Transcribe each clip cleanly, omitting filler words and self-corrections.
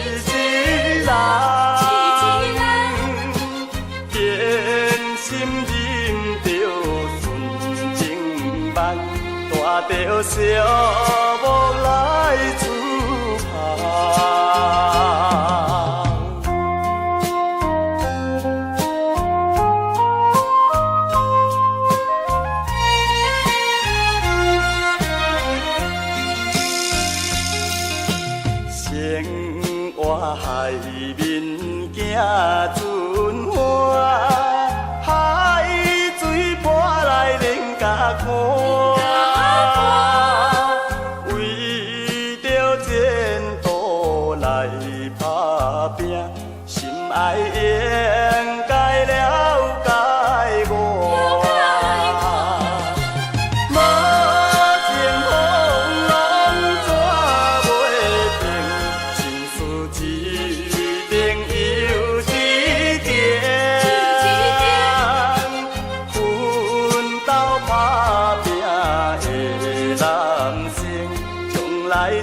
一人，偏心忍着纯情梦，带着寂寞来厝旁。海面行春花，海水波来连甲看，为着前途来打拼，心爱应该了解我。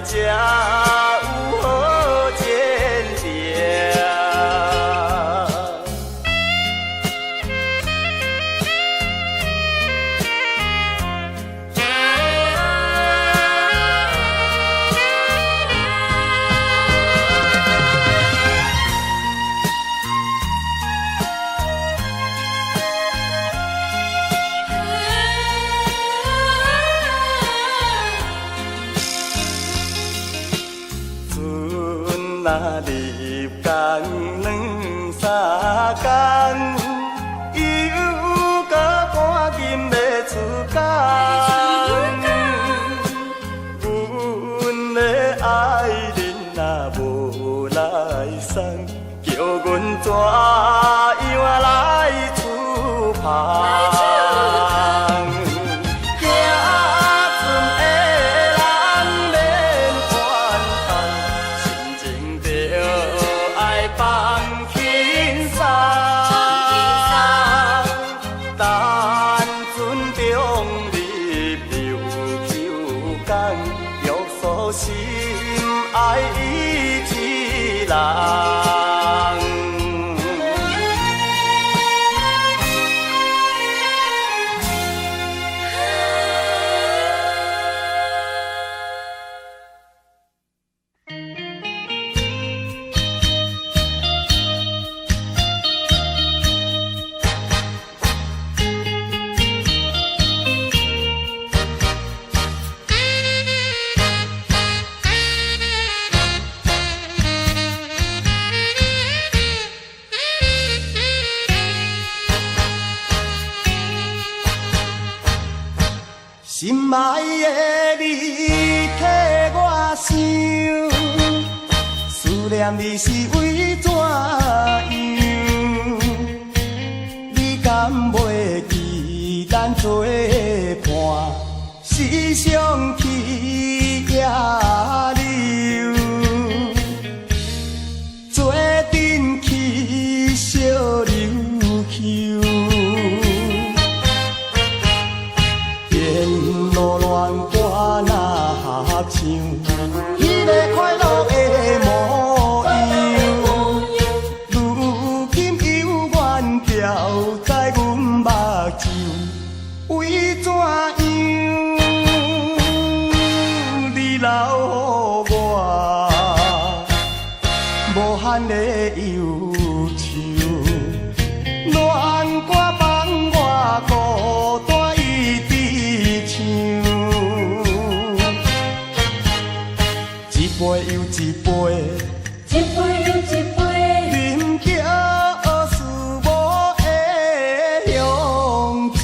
才有好前程。若入工两三工，又搁赶紧要出工。阮的爱人若无来送，叫阮怎样来厝旁？心爱伊一人。心爱的你替我想，思念你是为怎样？你敢袂记咱做伴，时常去野柳，做阵去小琉球。路乱歌若合唱，迄个快乐的模样，如今犹原飘在阮目睭，为怎样？你留予我无限的忧愁，乱歌放我孤单。一杯又一杯，一杯又一杯，饮着思无的香酒。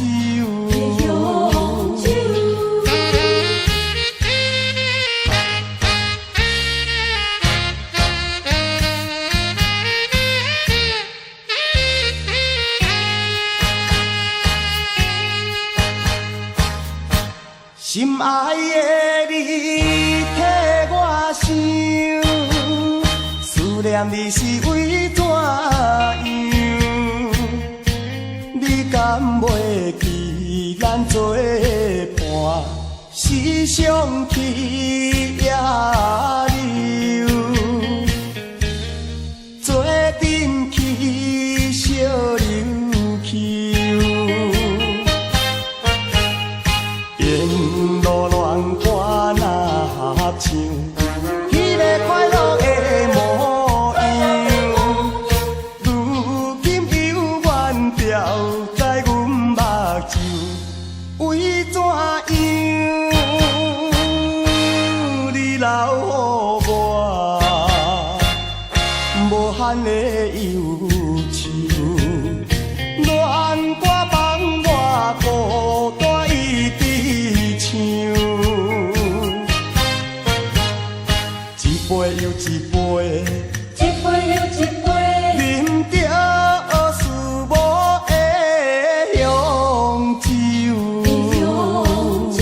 心爱的你替我想，思念你是为怎样？你敢袂记咱做伴，时常去野柳，无限的忧愁，恋歌放我孤单一直唱，一杯又一杯，一杯又一杯，饮着思无的香酒。香酒。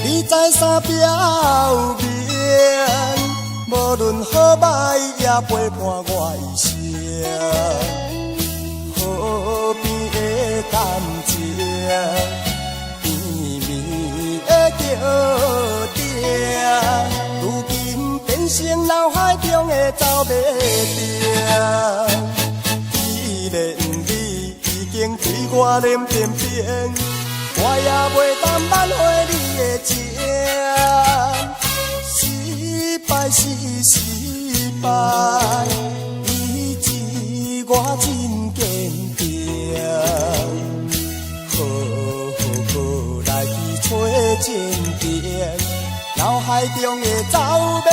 你在山表面，无论好歹也陪伴我一生。河边的感情，绵绵的叫声，如今变成脑海中的走马灯。既然你已经对我脸偏偏，我也袂当挽回你的情，失败是失败，你知我真坚定。好来去找情定，脑海中的走马灯，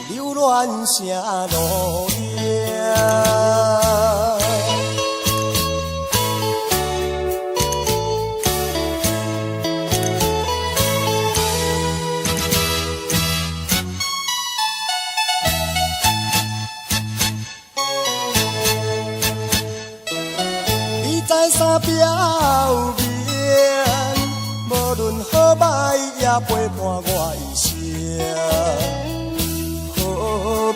留恋啥路影？在山表面，无论好歹也陪伴我一生。河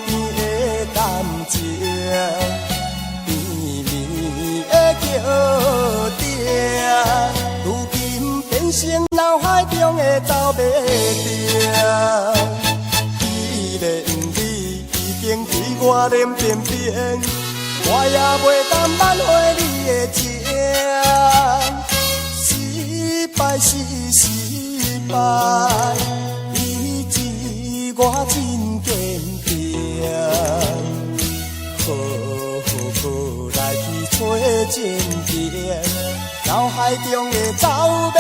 边的感情，绵绵的叫声，如今变成脑海中的走马灯。既然你已经对我脸偏偏，我也袂当挽回你的情，失败是失败，你知我真坚定。好来去找情定，脑海中的走马灯，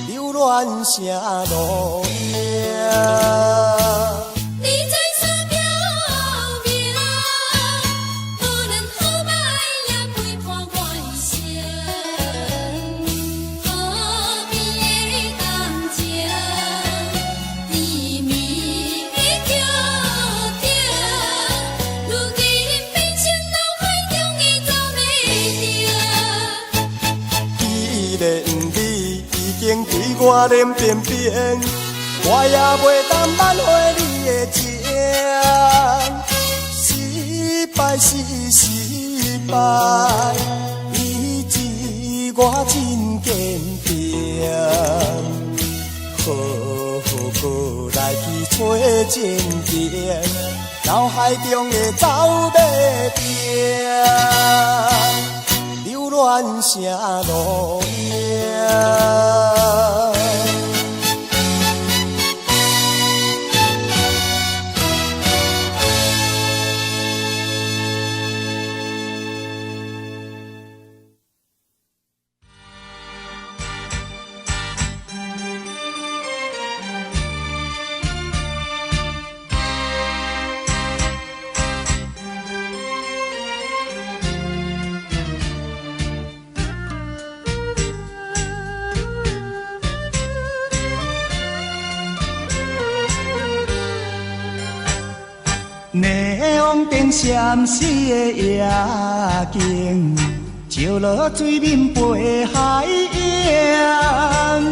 留恋啥路影？对我脸偏偏，我也袂当挽回你的情，失败是失败，你知我真坚定。好来去找情定，脑海中的走马灯，留恋啥路影？霓虹灯闪烁的夜景，照落水面陪海洋。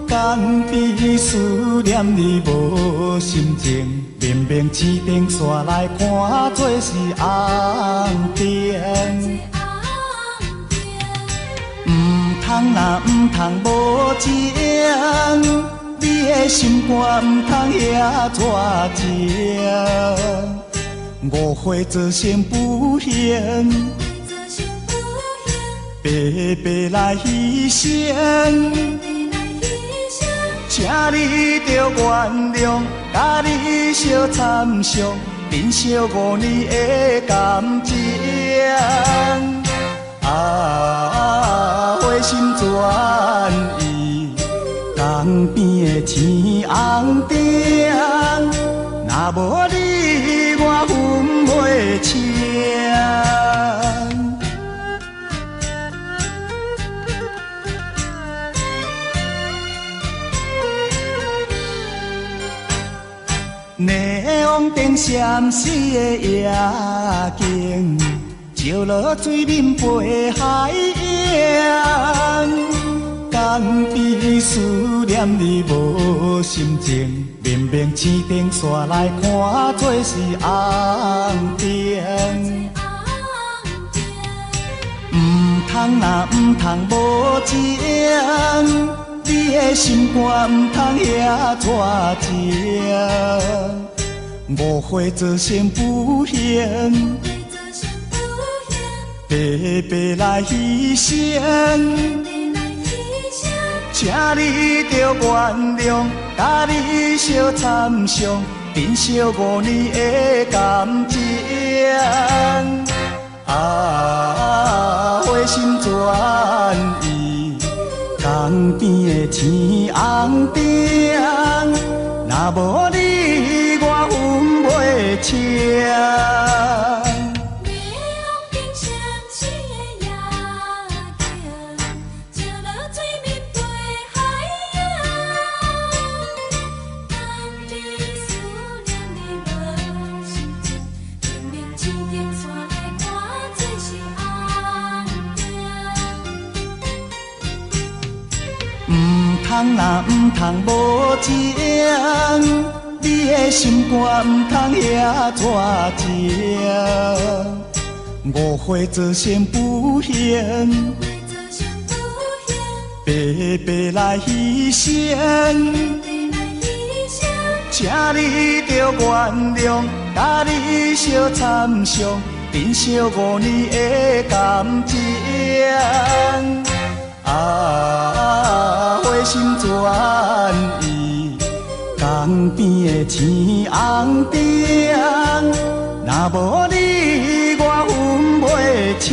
敢比思念你无心情，明明市顶煞来看做是爱若毋通无情，你的心肝毋通遐绝情。误会造成不幸，白白来牺牲。请你着原谅，甲你相参详，珍惜5年的感情。花心转意，江边的天红顶，若无你，我分袂清。霓虹灯闪烁的夜景，照落水面陪海洋。江边思念你无心情，绵绵青灯煞来看做是红灯。毋通无情，你的心肝毋通遐绝情。误会造成不幸，白白来牺牲。请你着原谅，甲你相参详，珍惜5年的感情。花心转意，江边的天红顶，若无你，我分袂清。毋通无情，你的心肝毋通遐绝情。误会造成不幸，白白来牺牲。请你着原谅，甲你相参详，珍惜5年的感情。花心转意，江边的天红顶，若无你，我分袂清。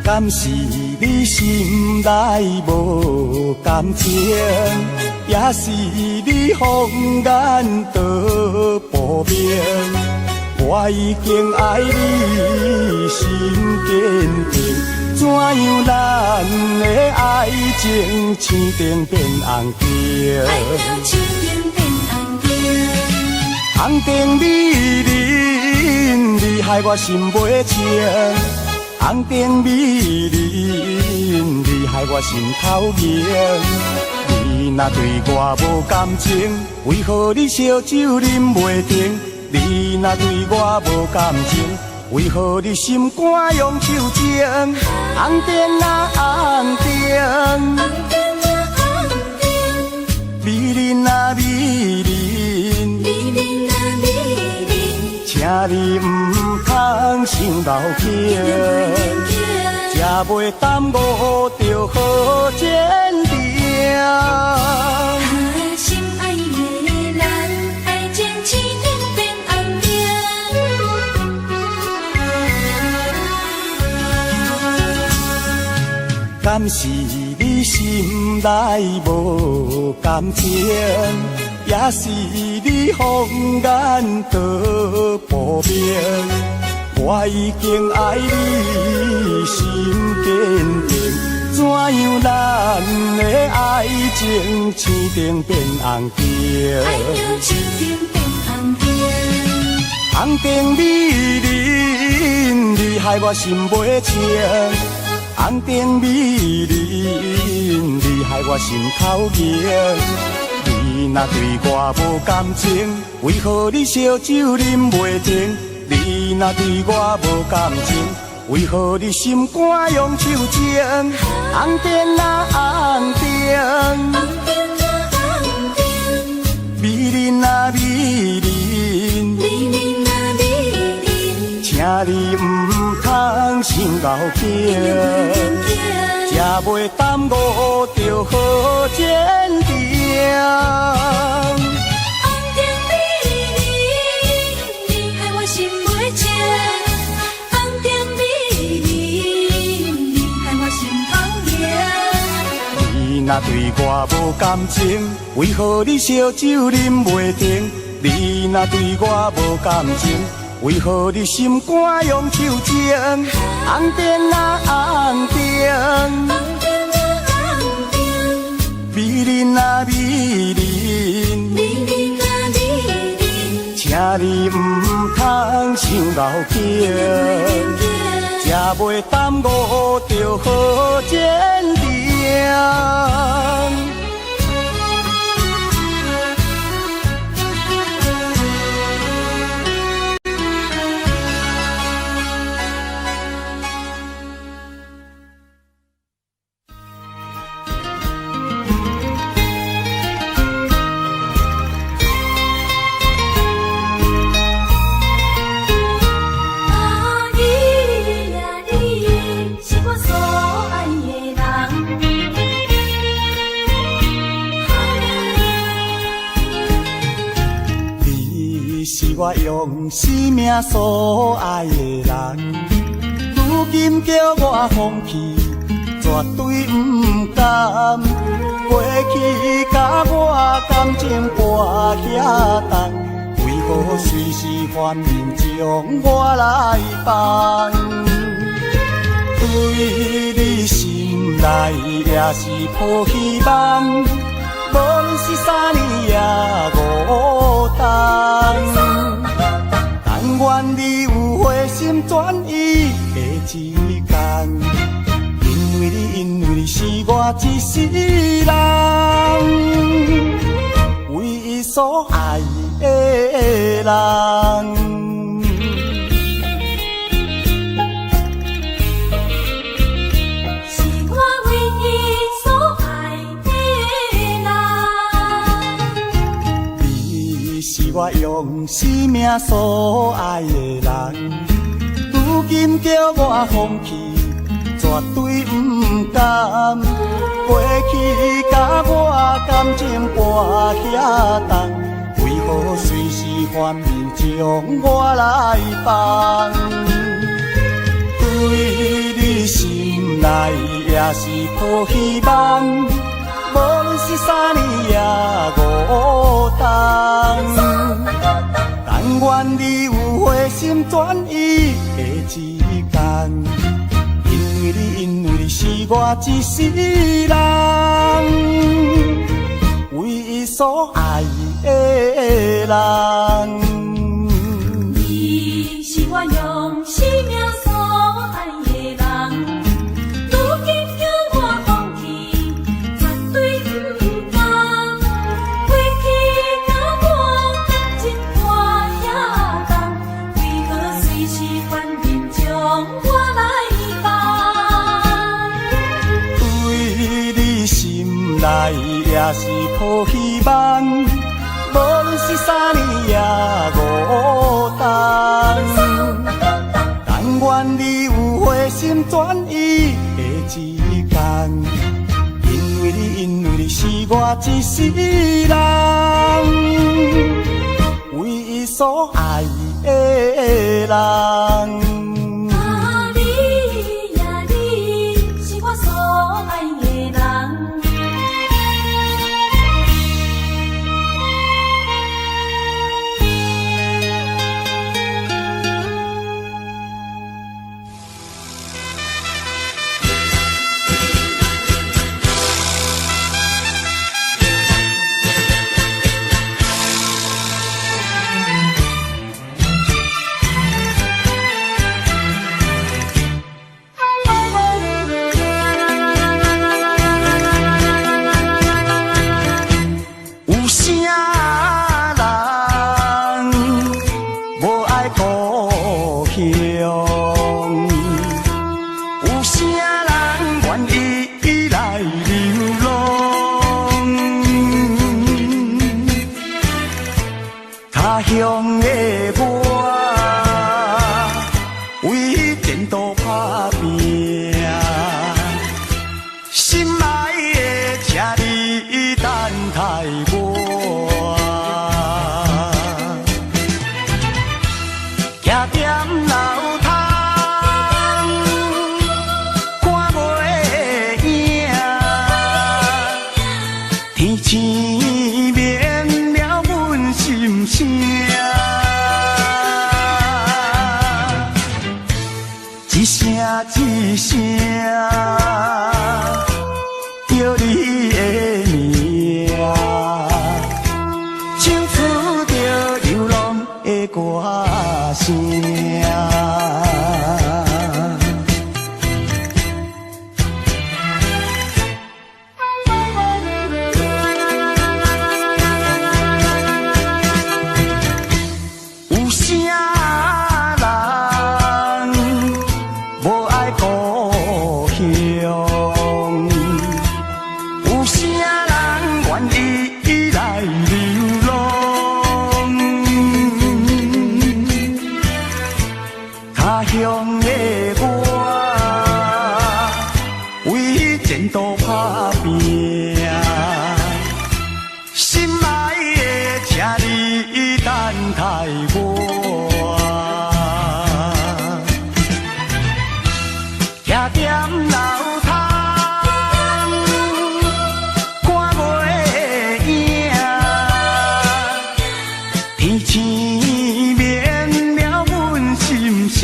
敢是你心内无感情，也是你放眼道不明。我已经爱你心坚定，怎样咱的爱情青灯变红灯？爱到青灯变红灯，红灯美人，你害我心袂静。红灯美人，你害我心头凝。你若对我无感情，为何你烧酒啉袂停？你若对我无感情，为何你心肝用手情？红灯啊红灯，美人啊美人，请你唔通想老气，才袂耽误着好坚定。心爱的人，爱情青灯变红灯。敢是你心内无感情，也是你放眼到破灭。我已经爱你心坚定，怎样咱的爱情青灯变红灯？爱着青灯变红灯，红灯美人，你害我心袂静。红灯美人，你害我心头热。你若对我无感情，为何你烧酒啉袂停？你若对我无感情，为何你心肝用手情？红灯啊红灯，红灯啊红灯，美人啊美人，美人啊美人，请你唔通心高兴，才袂耽误着好前程。红灯美人，你害我心袂静。红灯美人，你害我心头热。你若对我无感情，为何你烧酒啉袂停？你若对我无感情，为何你心肝用手情？红灯啊红灯，红灯啊红灯，美人啊美人，美人啊美人，请你唔通心高兴，才袂耽误着好前程。我用生命所爱的人，如今叫我放弃，绝对不甘。过去甲我感情跋遐重，为何随时反面将我来放？对你心内也是抱希望，无论是3年也5冬。但愿你有回心转意的一天，因为你是我一世人，唯一所爱的人。是我唯一所爱的人，你是我用生命所爱的人，如今叫我放弃，绝对不甘。过去甲我感情跋遐重，为何随时反面将我来放？对你心内也是抱希望，无论是3年也5冬。但愿你有回心转意的一天，因为你是我一世人，唯一所爱的人。你是我用生命所爱的人，如今叫我放弃，绝对不甘。过去甲我感情跋遐重，为何随时反面将我来放？对你心内也是抱希望，无论是3年也5冬。但愿你有回心转意的一天，因为你是我一世人，唯一所爱的人。你呀你，是我所爱的人。乡的我，为前途打拼，心爱的车你等待我，徛踮楼窗，看月影，天星灭了阮心声。一声一声，叫你的名，唱出着流浪的歌声。有啥人无爱故乡？有啥人愿意来流浪？他乡的我，为前途打拼，心爱的车你等待我。徛踮楼窗，看月影，天星灭了阮心声。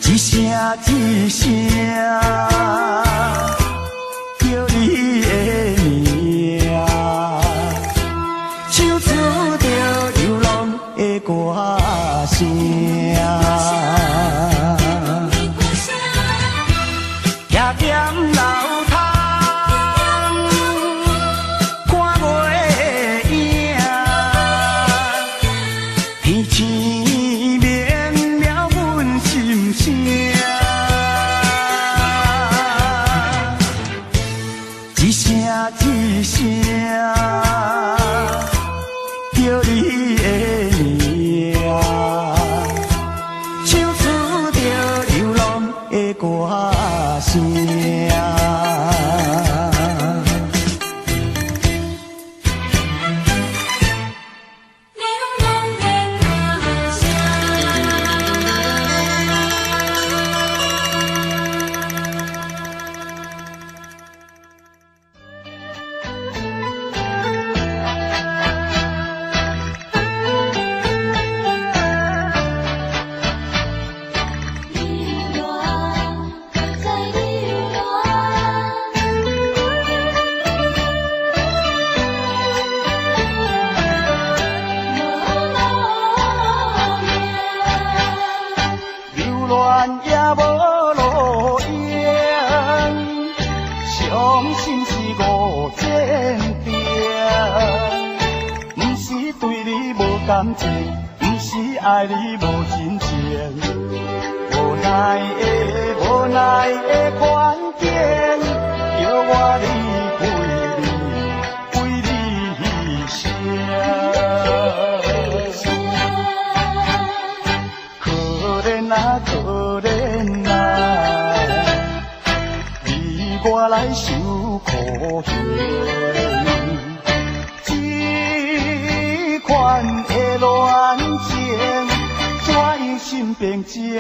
一声一声，叫你的名，唱出着流浪的歌声。徛踮楼窗，看月影，天星灭了阮心声。一声一声，叫你的名，唱出着流浪的歌声。流浪的歌声。流浪，在流浪，流浪也无路用，伤心是无前程。不是对你无感情，不是爱你无真情，无奈的环境，叫我离为你牺牲。可怜啊，可怜啊，你我来受苦刑。这款的恋情，怎样心平静，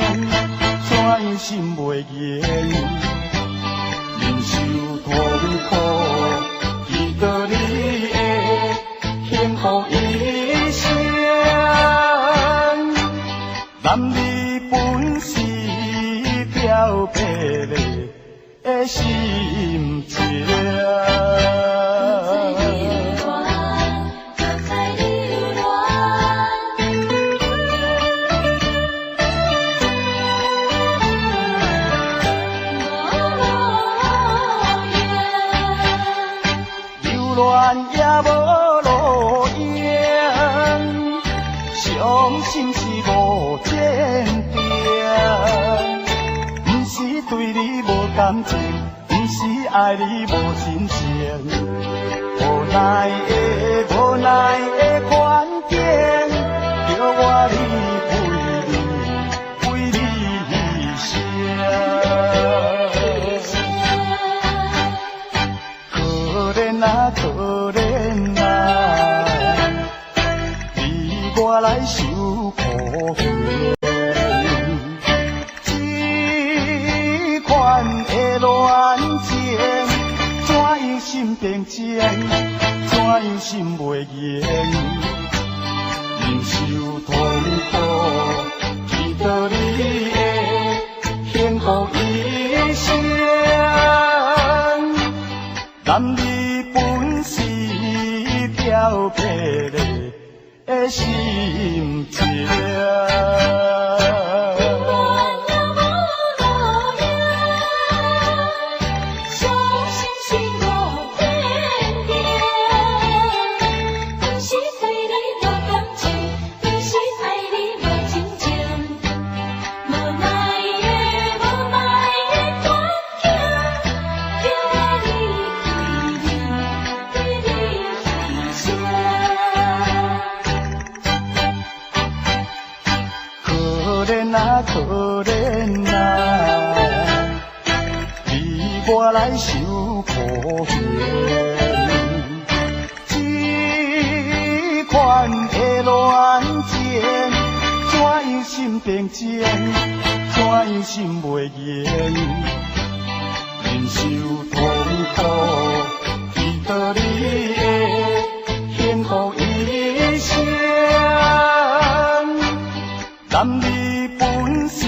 怎样心袂言。忍受痛苦，祈祷你的幸福一生。男女本是漂泊的心情。也无路用，伤心是无前程。不是对你无感情，不是爱你无真情，无奈的环境，叫我离为你生。可怜啊可怜啊，你我来受苦恨。心平静，怎样心袂言？忍受痛苦，祈祷你的幸福一生。男儿本是条皮的心情。可怜啊，你我来受苦恨。这款的恋情，怎样心平静，怎样心袂言？忍受痛苦，祈祷你的幸福一生。男儿本是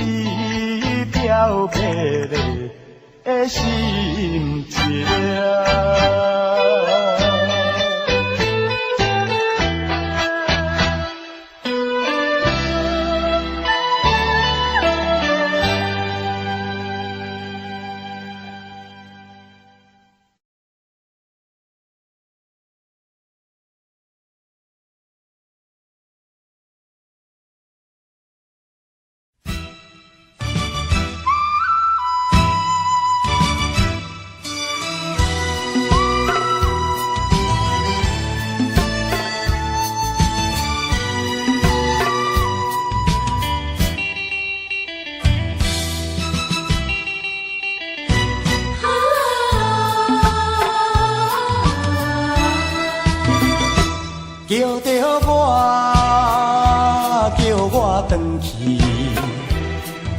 条皮的心情。叫着我回去，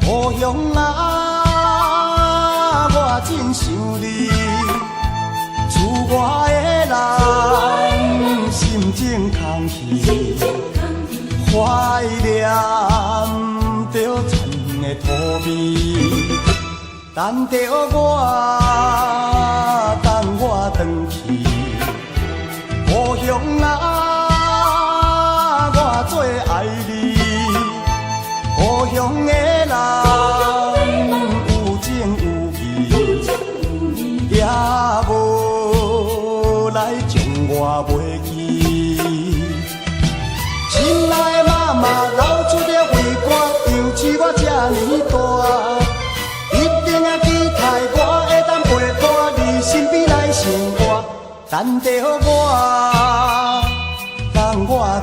故乡啊，我真想你。厝外的人心情空虚，怀念着田的土味，等着我回去，故乡啊。做爱你，故乡的人有情有义，也无来将我袂记。亲爱的妈妈流出了泪汗，养起我这呢大，一定要期待我会当陪伴你身边来生活，等着我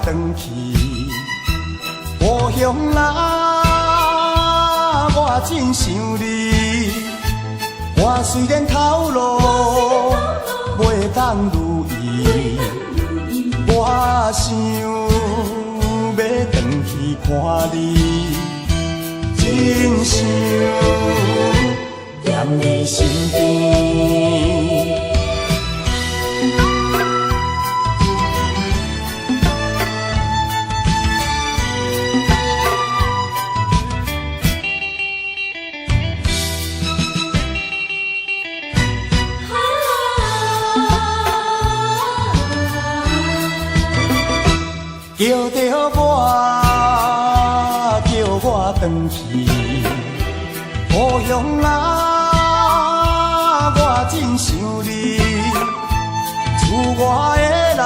回去。故乡啊，我真想你。我虽然头路袂当如意，我想要回去看你，真想念你身边。叫着我回去，故乡啊，我真想你。厝外的人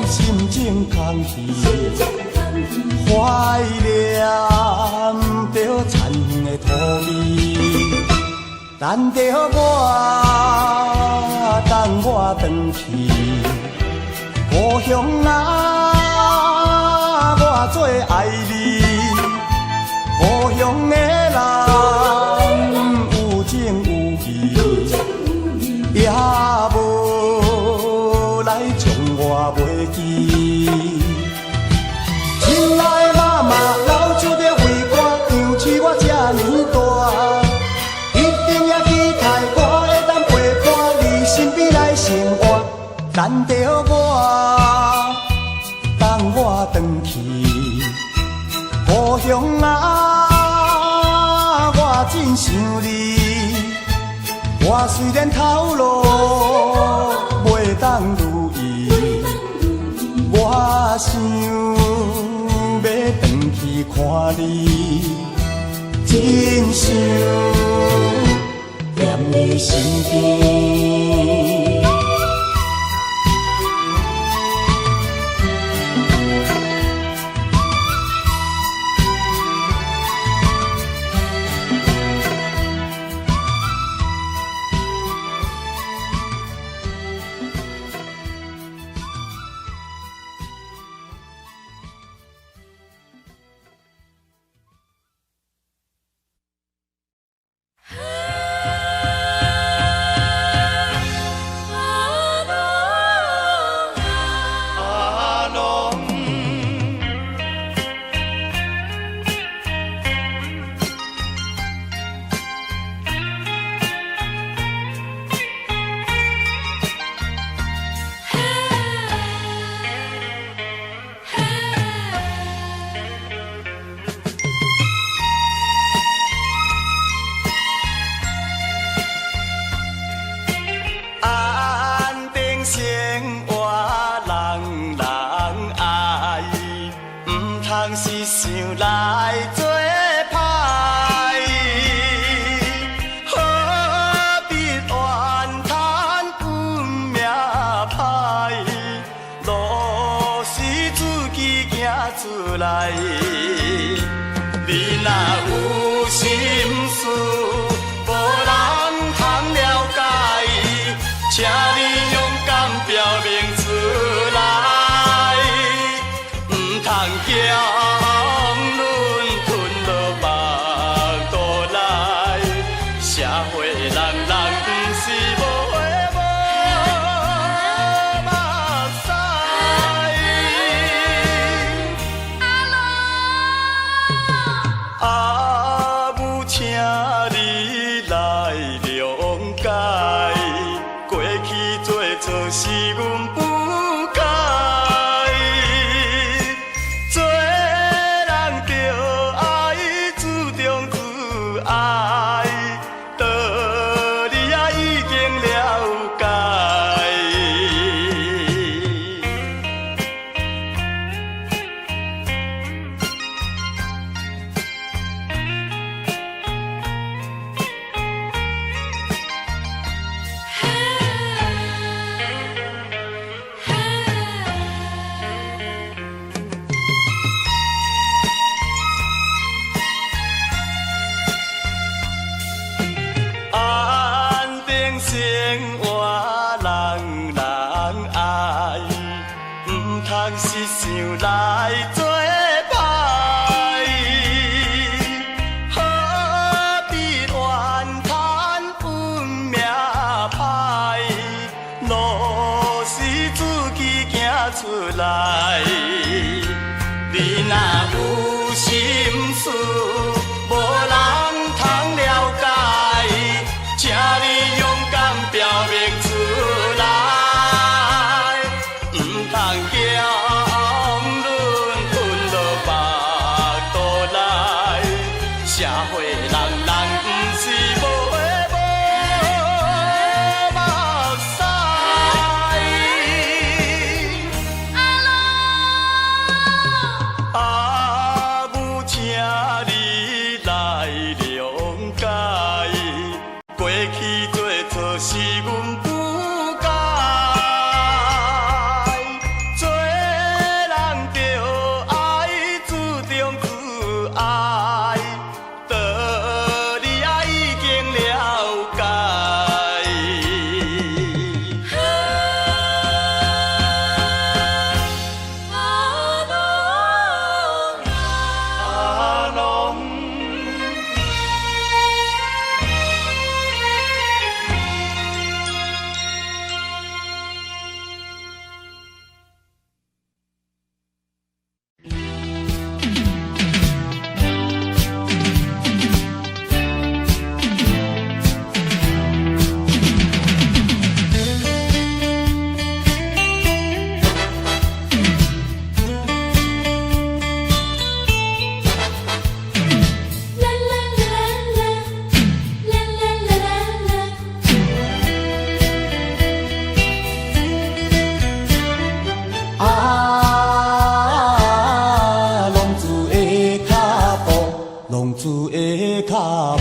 心情空虚，怀念着田的土味，等难得我等我回去，故乡啊，我最爱你。故乡的人有情有义，也无来将我袂记。亲爱的妈妈，老手在为我养起我这呢大。难得我等我回去，故乡啊，我真想你。我虽然头路袂当如意，我想要回去看你，真想念你身边。阿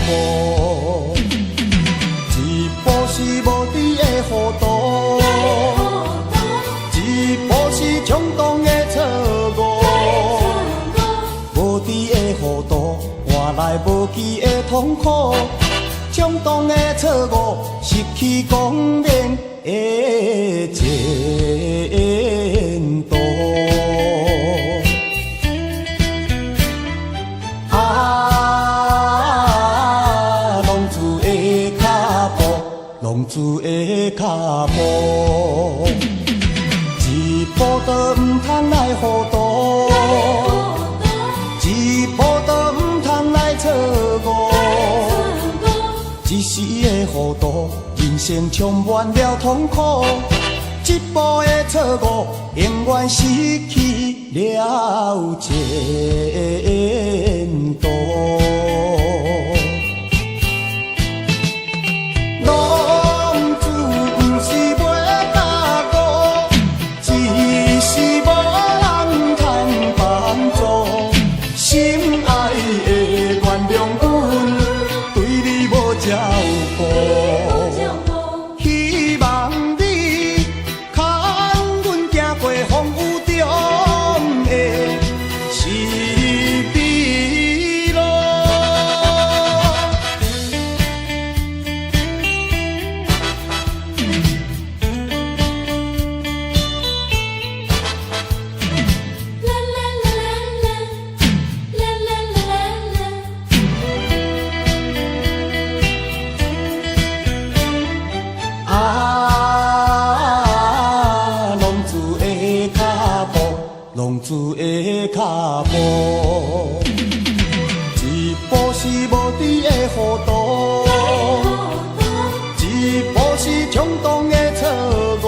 步，一步是无知的糊涂，一步是冲动的错误，无知的糊涂换来无期的痛苦，冲动的错误失去光明的前途。浪子的脚步，一步都唔通来糊涂，一步都唔通来错误，一时的糊涂，人生充满了痛苦，一步的错误，永远失去了前途。希望你牵阮行过风雨中的是美路。浪子的脚步，一步是无知的糊涂，一步是冲动的错误，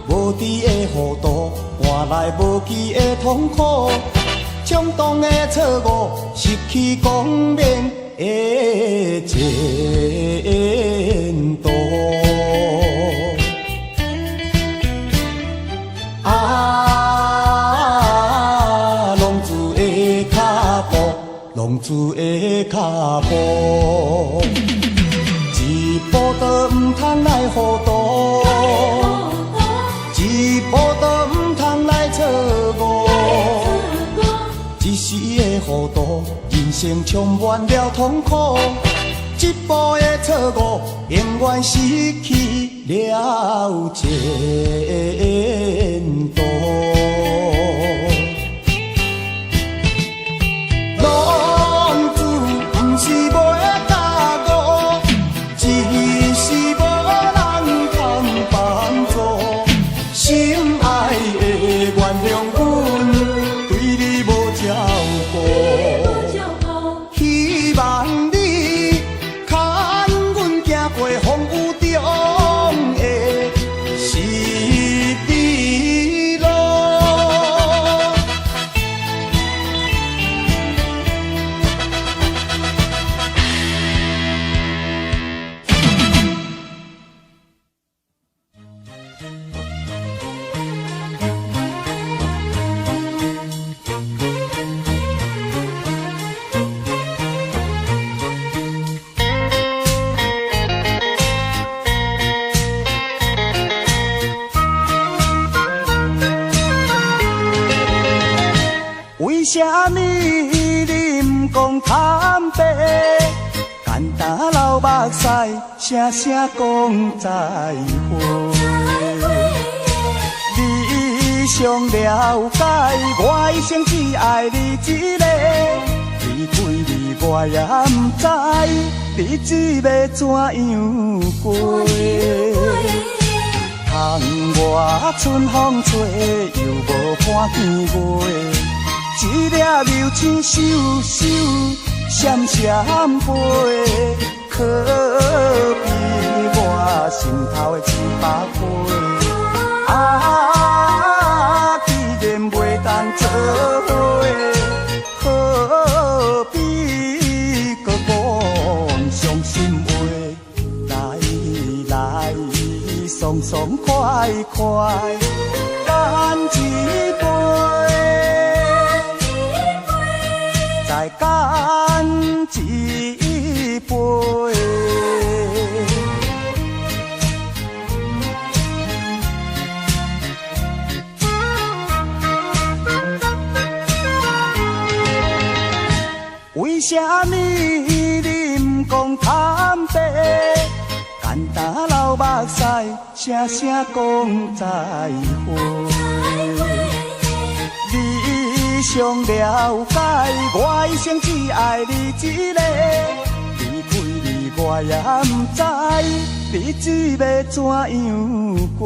无知的糊涂换来无期的痛苦，冲动的错误失去光明的前途。浪子的脚步，一步都唔通来糊涂，一步都唔通来错误，一时的糊涂，人生充满了痛苦，一步的错误，永远失去了前途。为啥物你唔讲坦白？简单流目屎，声声讲再会。你上了解，我一生只爱你一个。离开你我也唔知，日子要怎样过。窗外春风吹，又无看见月。一粒流星咻咻闪闪飞，可比我心头的100倍。啊，既然袂当做伙，何必搁讲伤心话？来，爽爽快快，干一杯。再干一讲坦白，简单流目屎，声声讲再会。你上了解，我一生只爱你一个。离开你我也不知，日子要怎样过。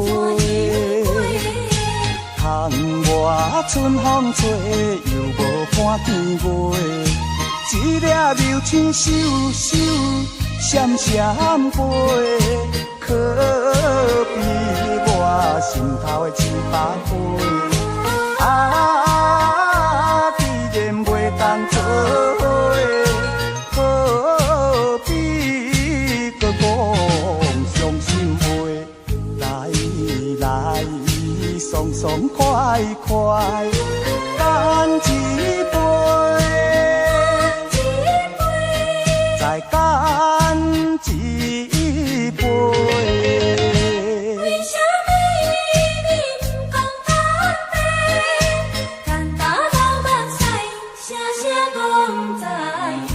窗外春风吹，又无看天月。一粒流星咻咻闪闪飞，可比我心头的700倍。啊，既然袂当做伙，何必搁讲伤心话？来来，爽爽快快，干一杯。再干一杯。为什么你不讲坦白？简单流目屎，声声讲再会。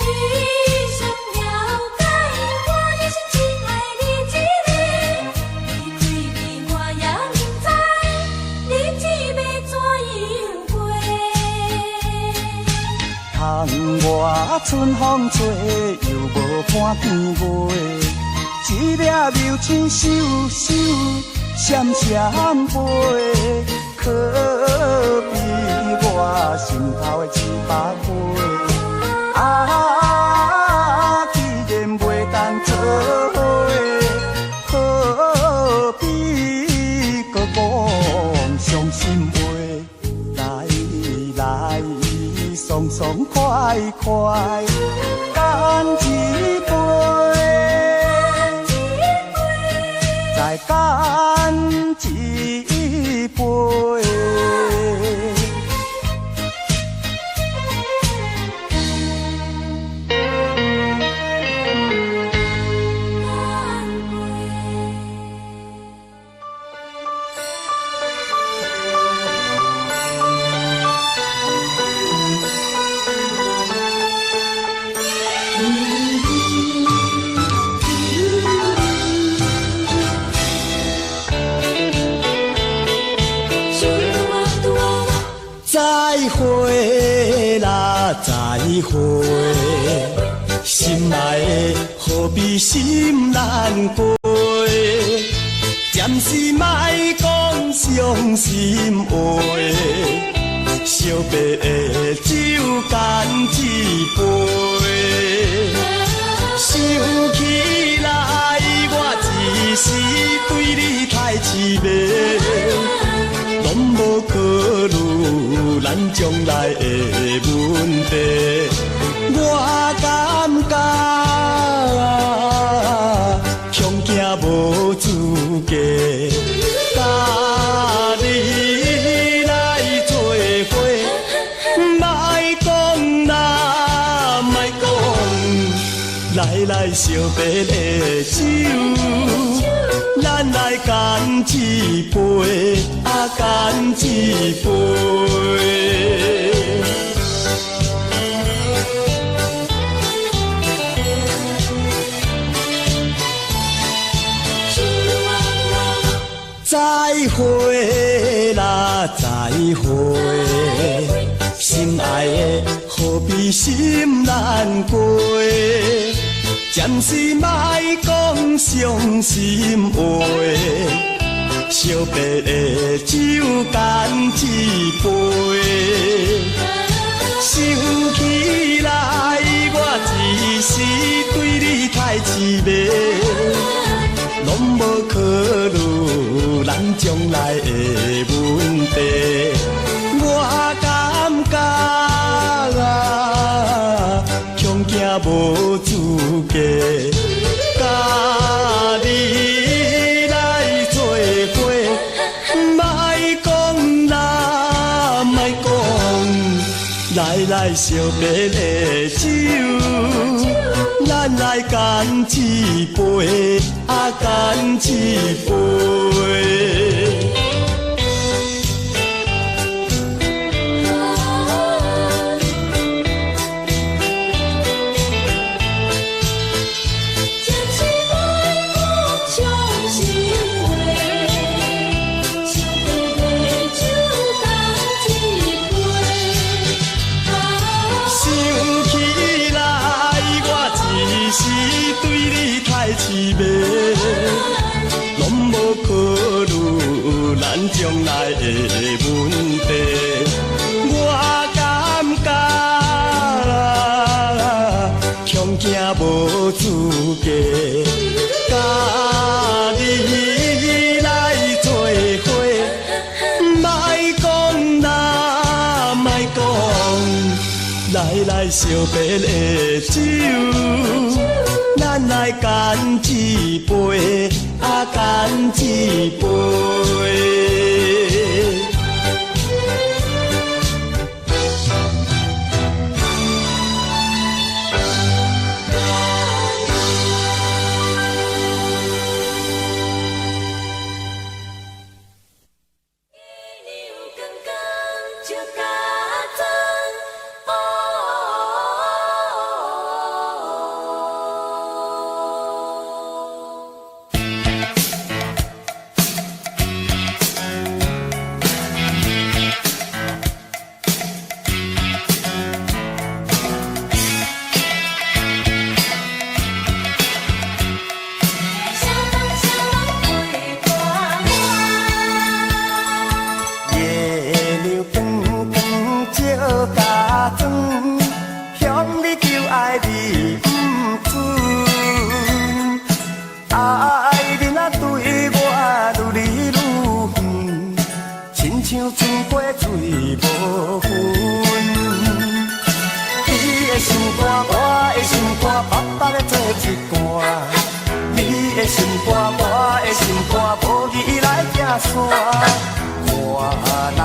你上了解，我一生只爱你一个。离开你我也不知，日子要怎样过。窗外春风吹，又无看天月。一粒流星咻咻闪闪飞，可比我心头的700倍。啊，既然袂当做伙，何必搁讲伤心话？来来，爽爽快快，干一杯。再干一杯。再会啦，再会，心爱的何必心难过？暂时莫讲伤心话，惜别的酒干一杯。想起来，我一时对你太痴迷，拢无考虑咱将来的问题。我感觉恐惊无资格，甲你来做伙，莫讲啦，莫讲，来惜别的酒。咱来干一杯，啊干一杯。再会啦，再会，心爱的何必心难过？暂时莫讲伤心话，惜别的酒干一杯。想起来，我一时对你太痴迷，拢无考虑咱将来的问题。我感觉恐惊无资格，甲你来做伙，莫讲啦，莫讲，来惜别的酒。咱来干一杯，啊干一杯。无资格，甲你来做伙，莫讲啦，莫讲，来惜别的酒，咱来干一杯，啊干一杯。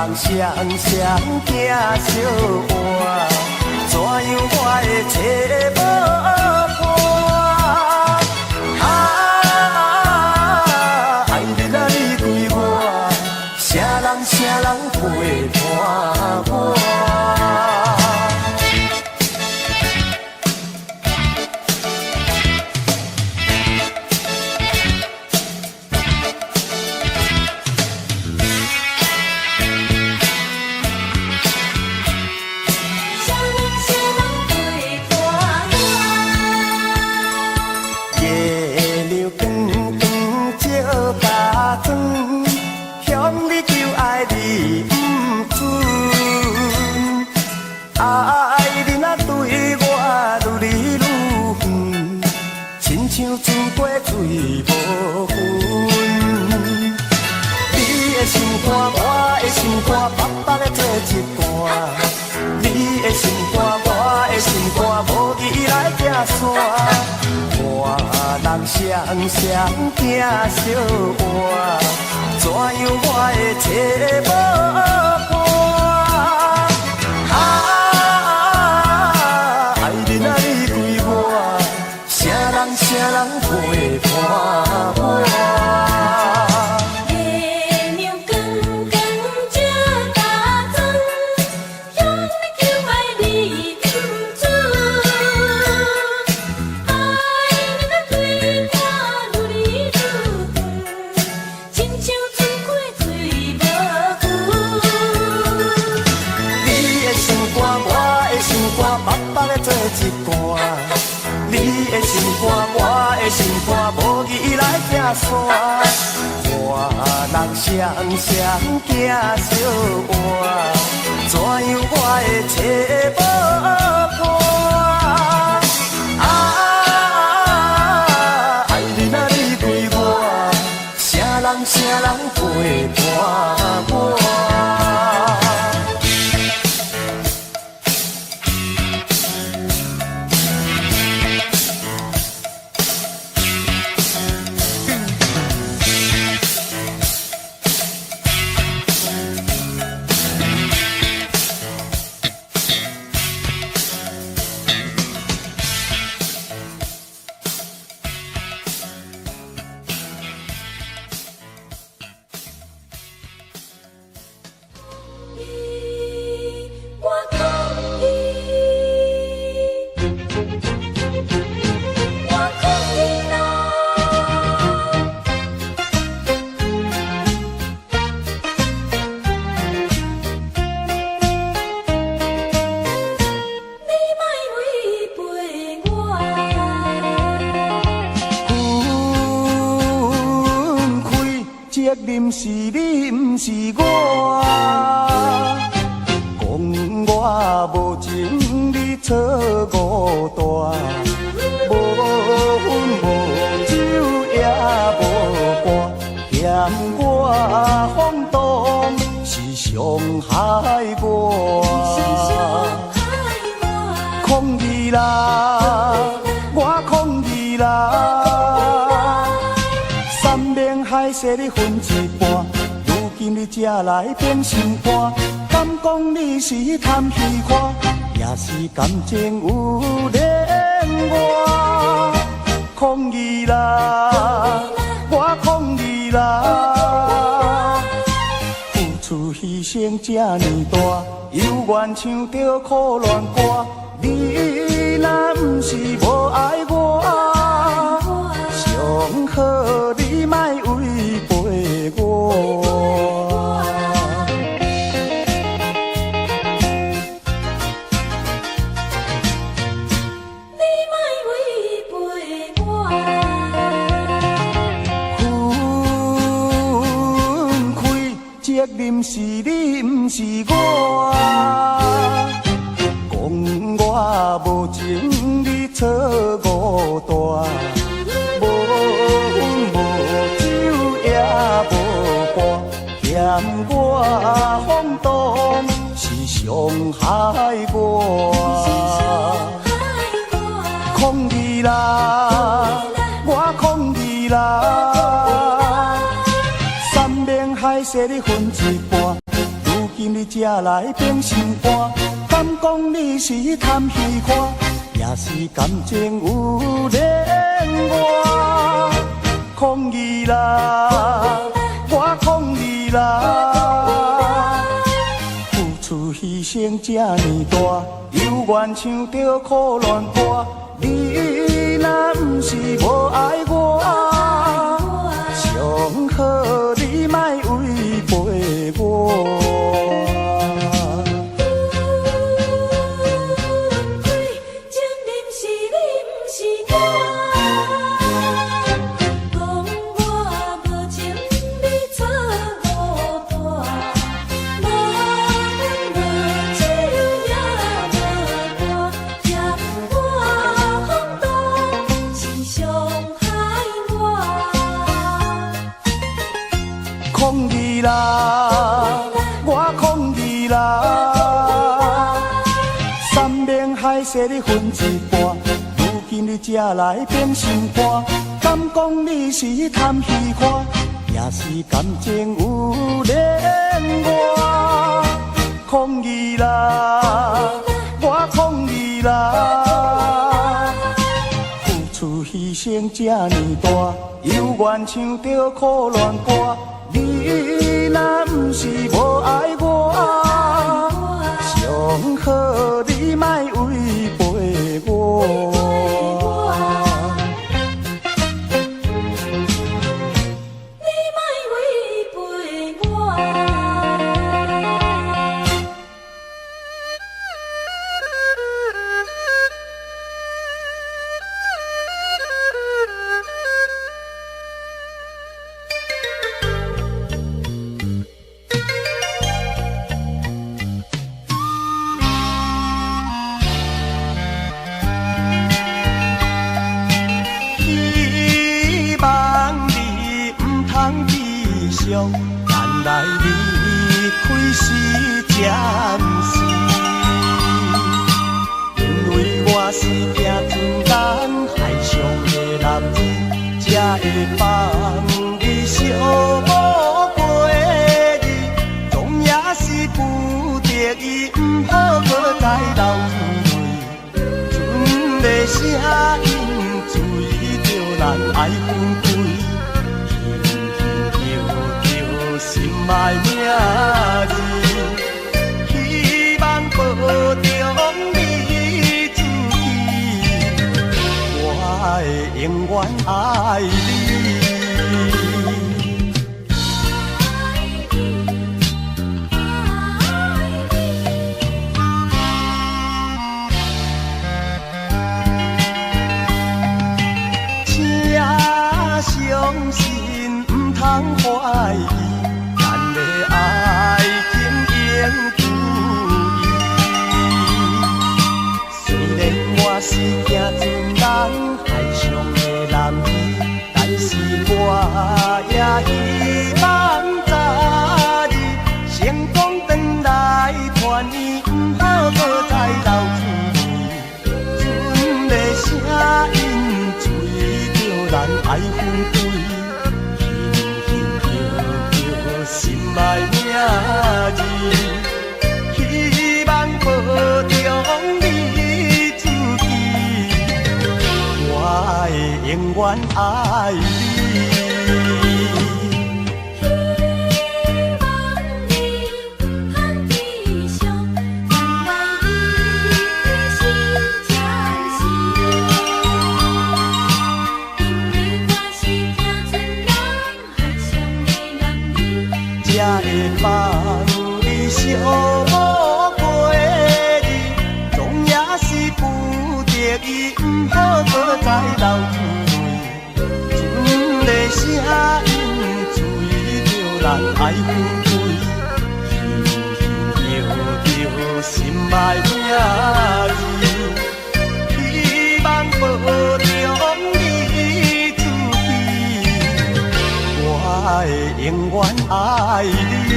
双双行小活，怎样我会找无伴？爱你啊，你对我，啥人陪伴我？我人双双行小活，怎样我会找无伴？爱你啊，你对我，啥人陪伴我？我人双双行小活，怎样我会找无伴？爱你啊，你对我，啥人陪伴我？责任是你，不是我。讲我无情，你错误大。控你啦，我控你啦，山盟海誓你分一半，如今你才来变心肝，敢讲你是贪虚看，也是感情有恋我，控你啦，我控你啦。付出牺牲这呢大，犹原唱着苦恋歌。你若不是无爱我，上好你莫违背我。你莫违背我。分开责任是你，不是我。讲我无情，你错误大。无烟无酒也无伴，嫌我放荡是伤害我。控你啦，我控你啦，山盟海誓你分一半，如今你才来变心肝，敢讲你是贪虚看，也是感情有恋我，控你啦，我控你啦，付出牺牲这呢大，犹原唱着苦恋歌。你若不是无爱我，上好你莫违背我。控你啦，我控你啦，山盟海誓你分一半，如今你才来变心肝，敢讲你是贪虚看，也是感情有恋我，控你啦，我控你啦，付出牺牲这呢大，犹原唱着苦恋歌。你若不是无爱我，上好你莫违背我。你莫违背我。原来离开是暂时，因为我是行船等海上的男儿，才会放你小无归去，总也是不得已，不好搁再流泪，船的声音随着咱爱分开。心爱名字，希望保重你自己，我会永远爱你。请相信，唔通怀疑。爱情永久依，虽然我是行船人海上的男儿，但是爱分开，叫心爱名字，希望保重你自己，我会永远爱你。才会放你寂寞过日，总也是不得已，不好搁再流泪。船的声音随着人爱分开，叫心爱名字，希望保重你自己。我会永远爱你。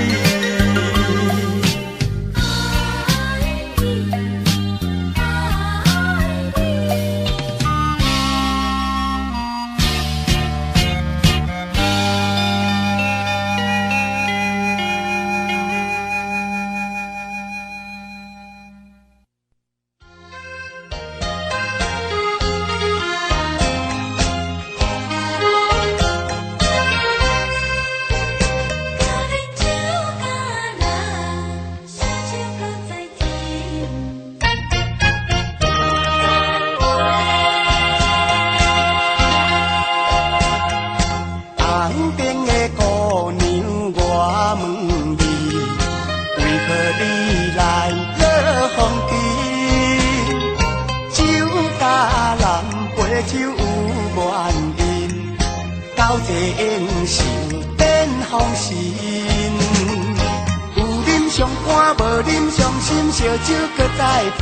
烧酒搁再拼，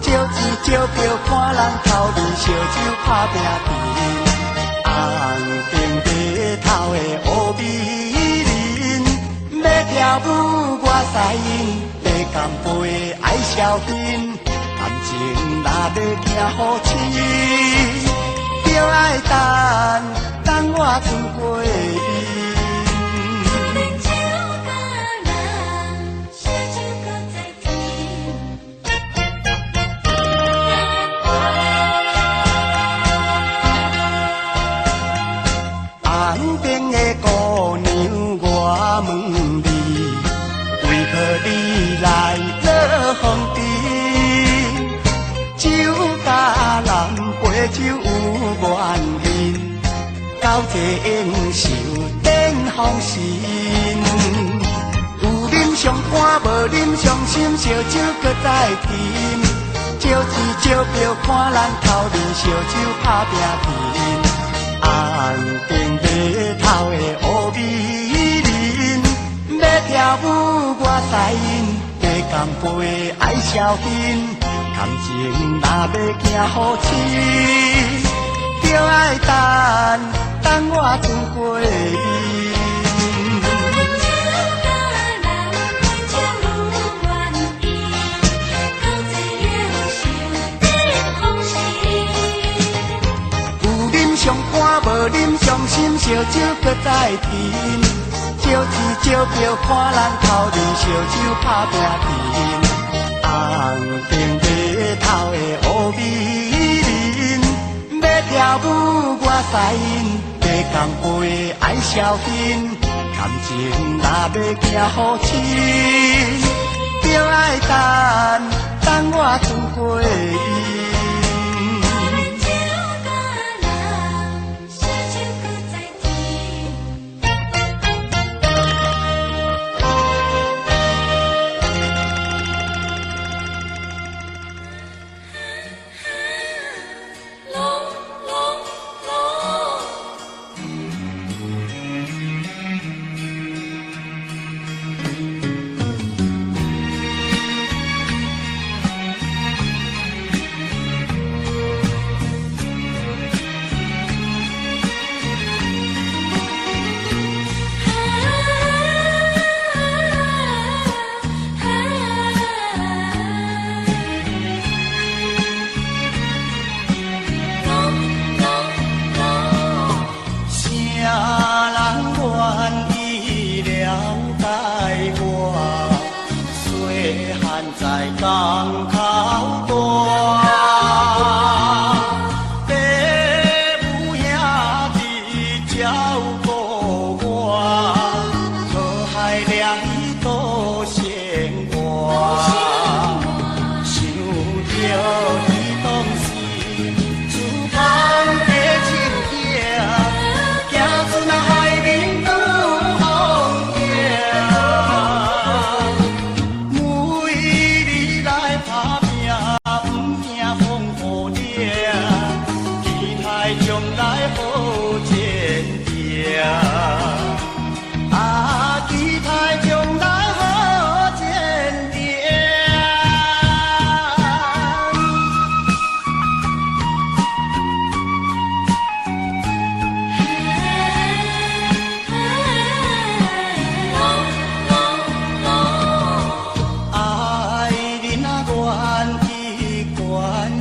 招钱招票看人头面，烧酒打拼拼。红顶白头的乌美人，要跳舞我使因，要干杯爱消遣。感情若要行好深，就爱等我船过伊。红顶的姑娘，我问你，为何你来落风尘？酒甲人陪酒有缘人，到这应受顶风神。有啉上欢，无啉上心，烧酒搁再添。招钱招票看人头面，烧酒打拼拼。红顶白头的乌美人，要跳舞我使因，要干杯爱消遣。感情若要行好深，就爱等我船过伊。上欢无啉上心，烧酒搁再添。招钱招票看人头面，烧酒打拼拼。红顶白头的乌美人，要跳舞我使因，要干杯爱消遣。感情若要行好深，就爱等我船过伊。港口大，爸母兄弟照顾我，靠海两伊多生活。想着伊当时自芳的情景，行船啊海面拄风迎。每日来打拼，不惊风雨掠，期待将来好前程。啊，期待将来好前程。爱人啊，愿意关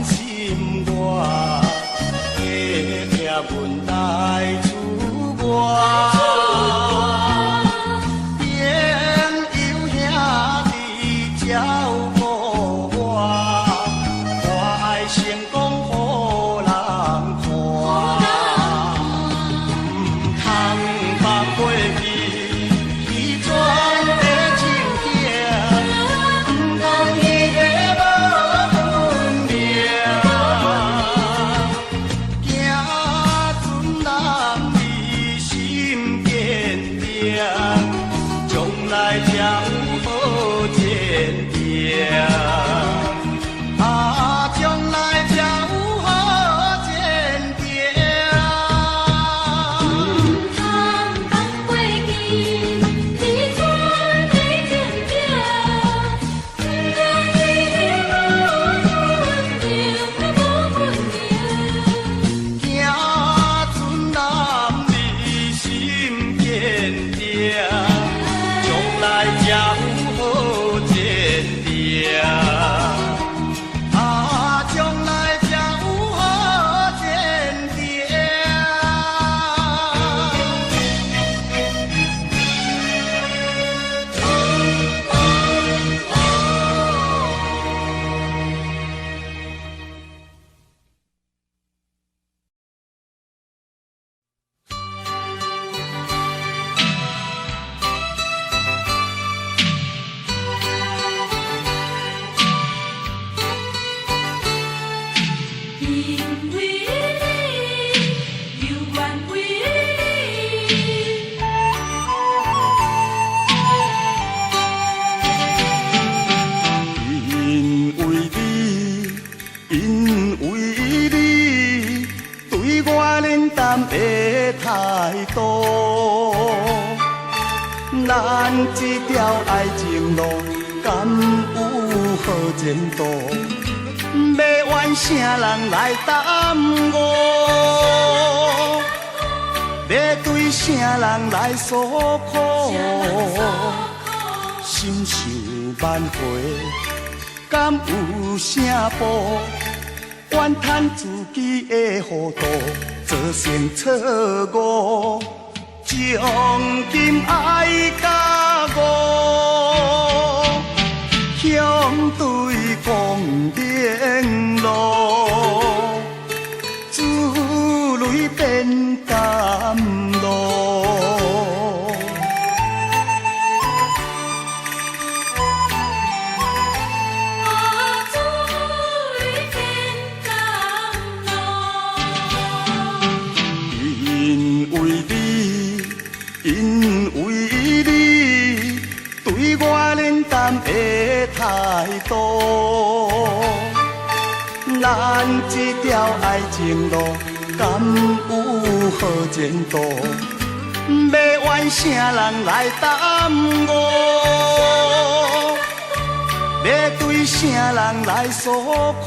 心我，加疼阮来厝外。朋友兄弟照顾我，我爱成功予人看。通放过去伊全的情景，不通伊的无分明。行船人你心坚定，将来才有好前程。啊，将来才有好前程。通放过去，你全的情景，不通伊的无分明。行船人你心坚定，将来才有好前程。啊，将来才有好前程。因为你，又愿为你。因为你，因为你对我冷淡的态度，咱这条爱情路敢有好前途？要怨啥人来耽误？要对啥人来诉苦？心想万回，敢有啥补？怨叹自己的糊涂，造成错误，将今爱甲我，向对光明路，珠泪变甘露。因为你，因为你对我冷淡的态度，咱这条爱情路敢有好前途？要怨啥人来耽误？要对啥人来诉苦？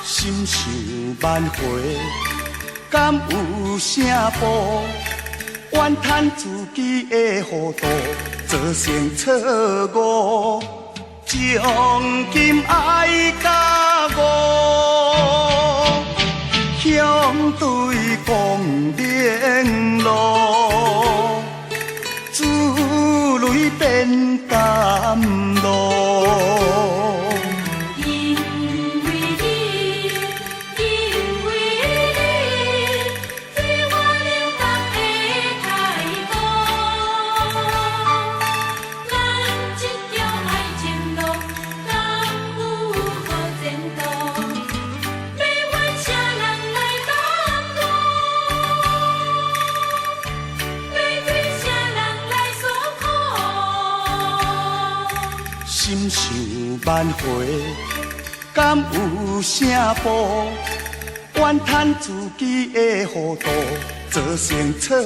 心想万回，敢有啥补？怨叹自己的糊涂，造成错误，将今爱甲我，向对光明路，珠泪变甘露。万回，敢有啥步？怨叹自己的糊涂，造成错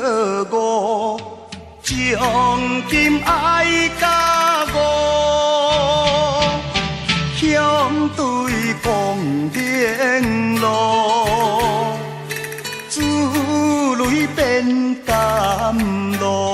误，从今爱甲我，向对讲联络，珠泪变甘露。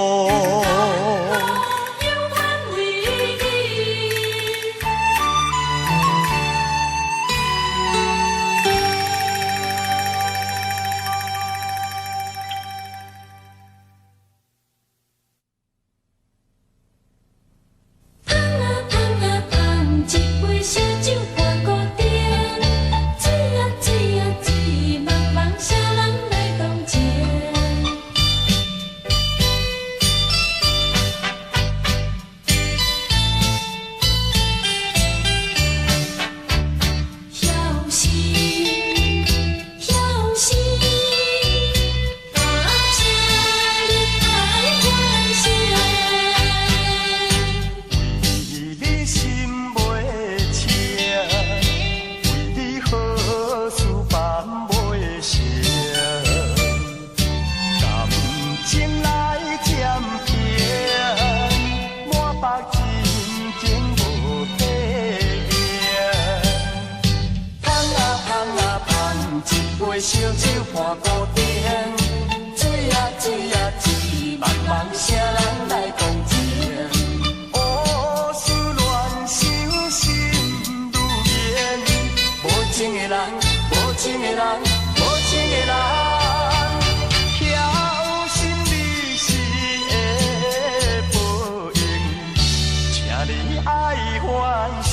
烧酒伴孤灯，水啊水啊水，茫茫啥人来共情？乌思乱想心如棉，无情的人，无情的人，无情的人，晓心你是的报应，请你爱还息。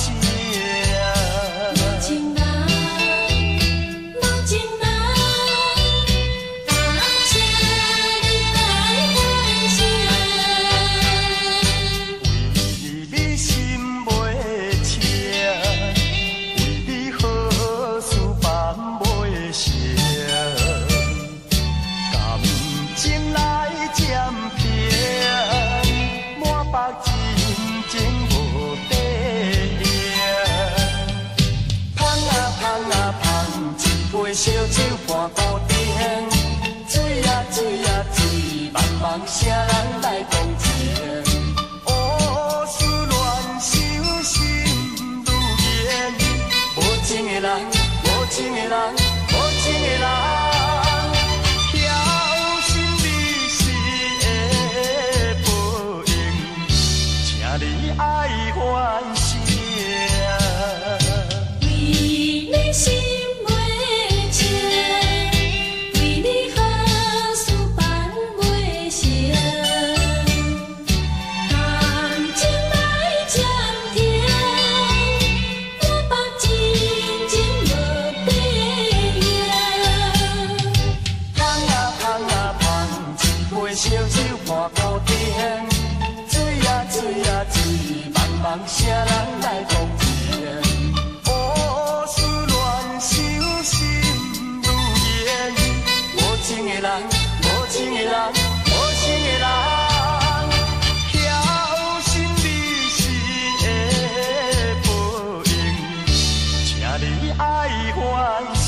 烧酒伴孤灯，水啊水啊水，茫茫啥人来共情？乌思乱想心如棉，无情的人，无情的人，无情的人，晓心你是的报应，请你爱还息。为你心。烧酒伴孤灯，水啊水啊水，茫茫啥人来共情？乌思乱想心如棉，无情的人，无情的人，无情的人，晓心你是的报应，请你爱还息。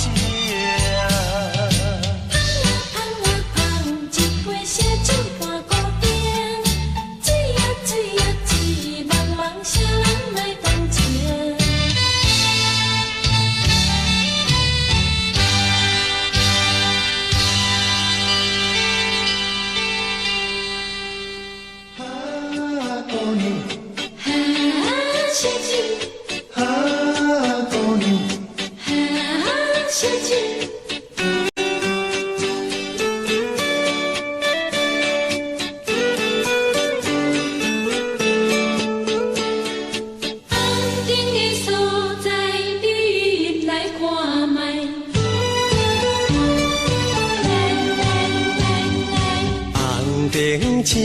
市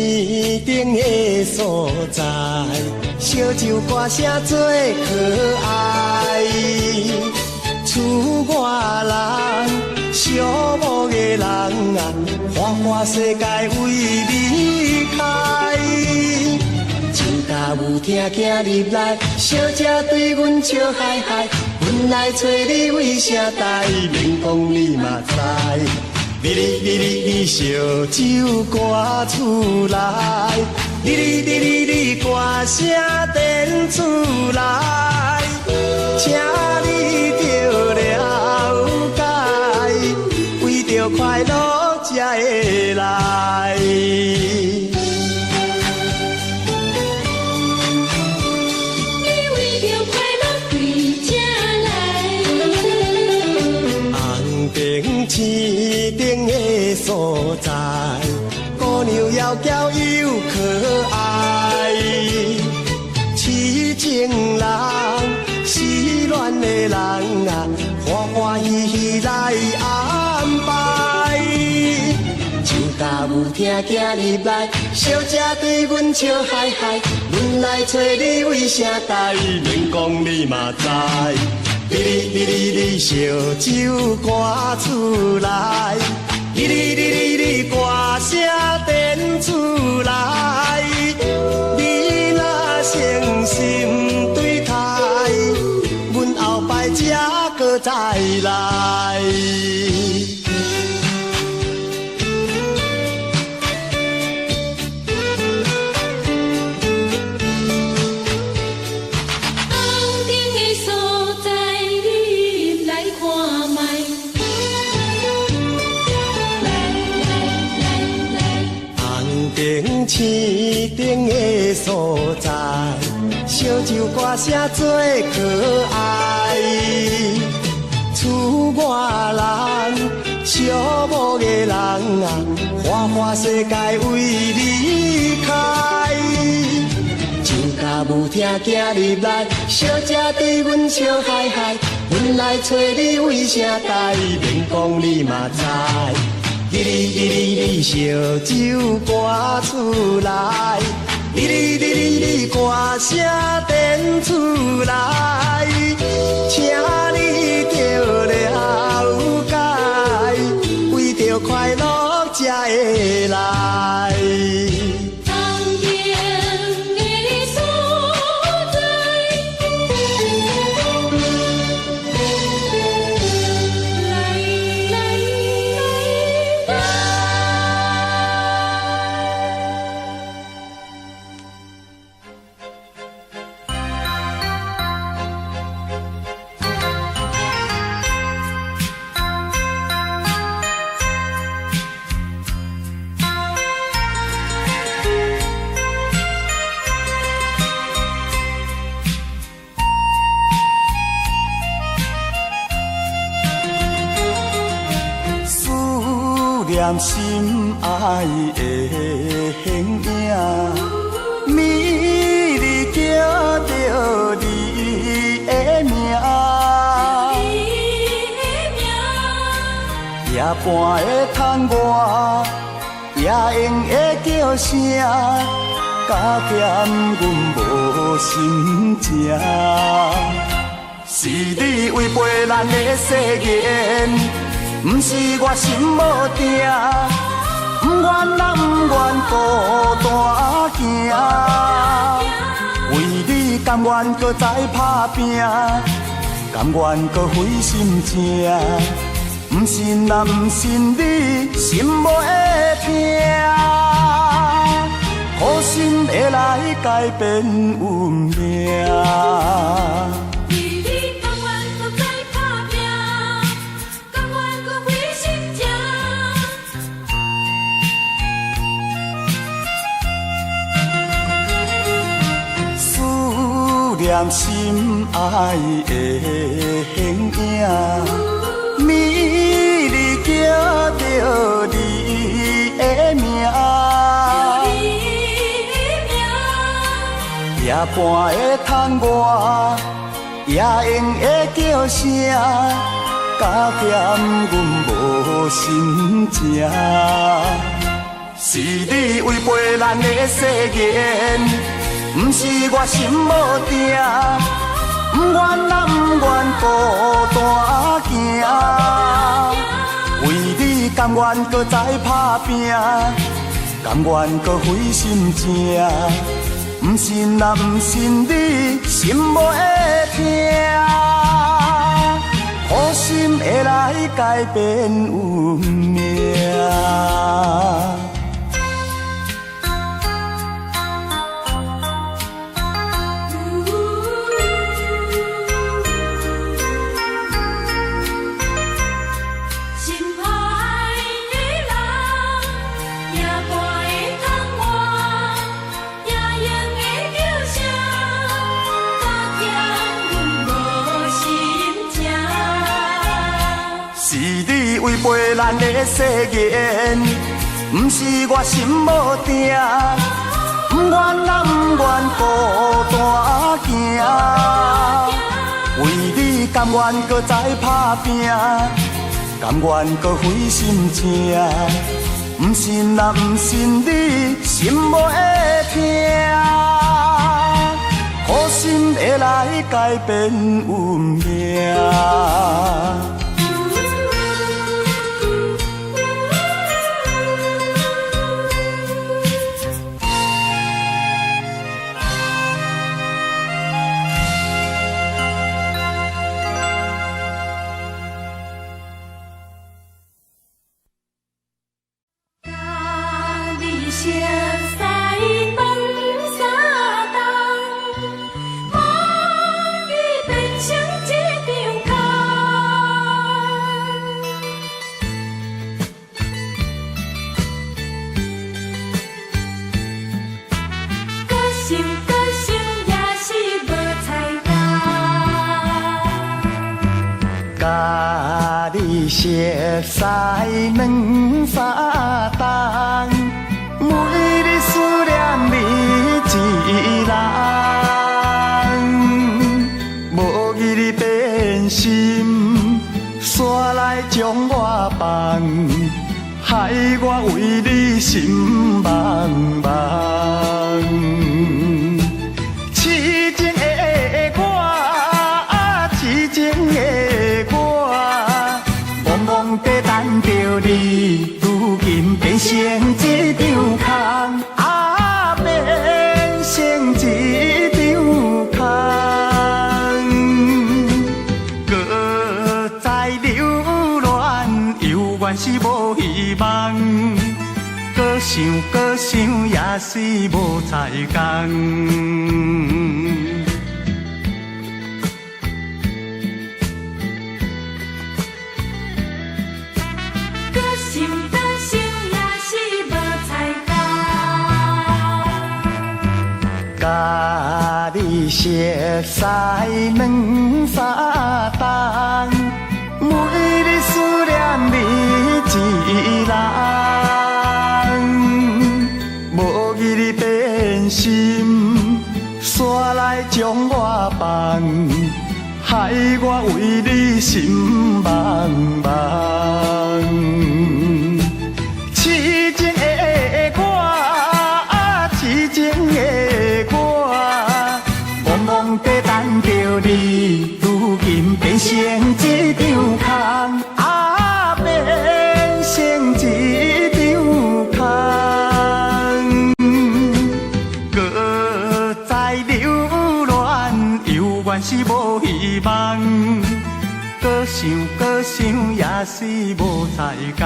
顶的所在，烧酒歌声最可爱。厝外人，寂寞的人啊，花花世界为你开。一家母听囝入来，小姐对阮笑嗨嗨，阮来找你为啥代？免讲你嘛知。你烧酒歌出来，你歌声电出来，请你着了解，为着快乐才会来。市顶的所在，姑娘窈窕又可爱，痴情人、失恋的人啊，欢欢喜喜来安排。酒家母听囝入来，小姐对阮笑嗨嗨，阮来找你为啥代？免讲你嘛知。你烧酒歌出来，你歌声电出来，你若诚心对待，阮后摆才搁再来。市顶的所在，烧酒歌声最可爱。厝外人，寂寞的人啊，花花世界为你开。酒家母听囝入来，小姐对阮笑嗨嗨，阮来找你为啥代？免讲你嘛知。你烧酒歌出来，你歌声电出来，请你着了解，为着快乐才会来。念心爱的形影，美丽叫着你的名，夜半的窗外，夜莺的叫声，加减阮无心情。是你违背咱的誓言。不是我心无定，不愿咱不愿孤单行。为你甘愿搁再打拼，甘愿搁费心情。不信啊，不信你心无会痛，好心会来改变运命。念心爱的形影，美丽叫着你的名，夜半的窗外，夜莺的叫声，加减阮无心情。是你违背咱的誓言。不是我心无定，不愿咱不愿孤单行。为你甘愿搁再打拼，甘愿搁费心情。不信啊，不信你心无会痛，好心会来改变运命。违背咱的誓言，不是我心无定，不愿啊不愿孤单行。为你甘愿搁再打拼，甘愿搁费心情。不信啊不信你心无会痛，好心会来改变运命。熟悉两三冬，每日思念你一人，无义你变心，煞来将我放，害我为你心茫茫。痴情的我，痴情的我。忙在等着你，如今变成一张空，变成一张空。搁再流恋，犹原是无希望。搁想，也是无彩工。甲你熟悉两三冬，每日思念你一人，无义你变心，煞来将我放，害我为你心茫茫。痴情的我，痴情的我，忙在等着你，如今变成一张空，变成一张空。搁再流恋，犹原是无希望。搁想，也是无彩工。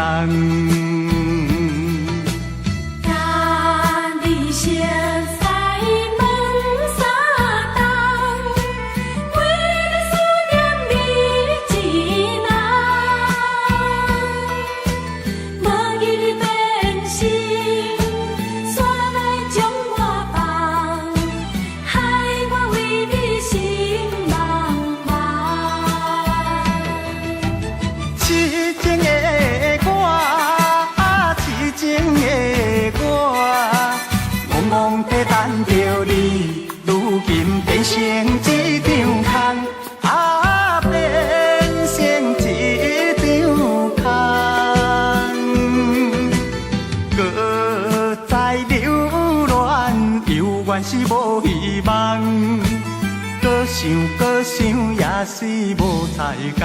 等着你，如今变成一张空，变成一张空。搁再流恋，犹原是无希望。搁想，也是无彩工。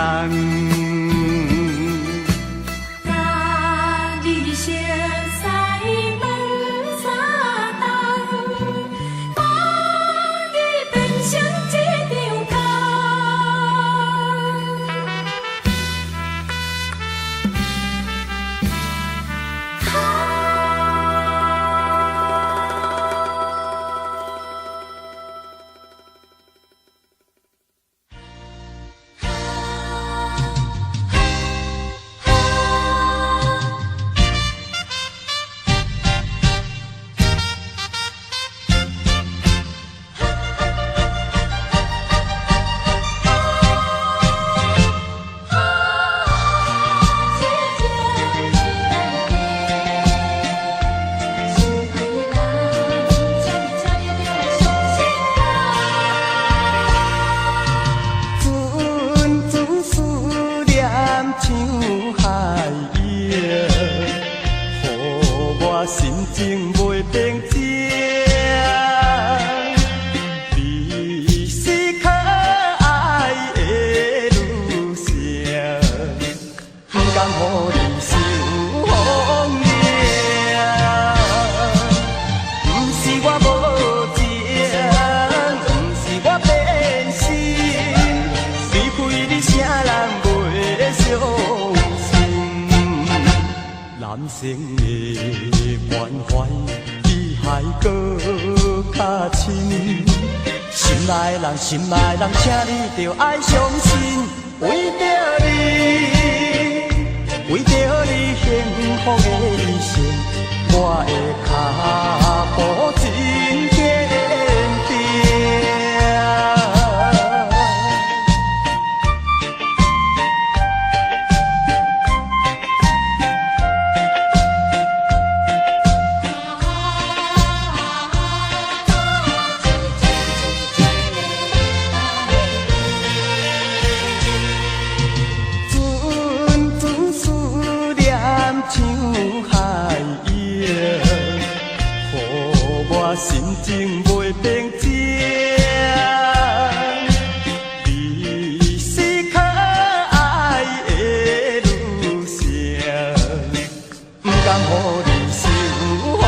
熟悉两三冬，每日思念你一人。生的关怀比海搁较深，心爱的人，心爱的人，请你着爱相信，为着你，为着你幸福的一生，我的脚步真坚定。心情袂平静，你是可爱的女性，不甘予你受风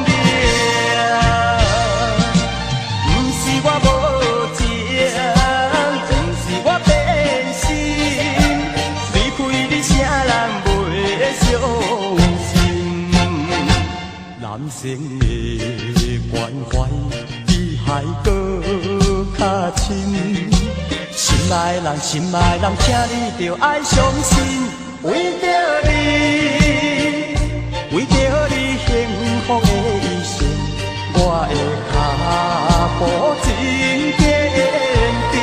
凉。不是我无情，不是我变心，离开你啥人袂伤心？男生的关怀比海搁较深，心爱的人，心爱的人，请你着爱相信，为着你，为着你幸福的一生，我的脚步真坚定。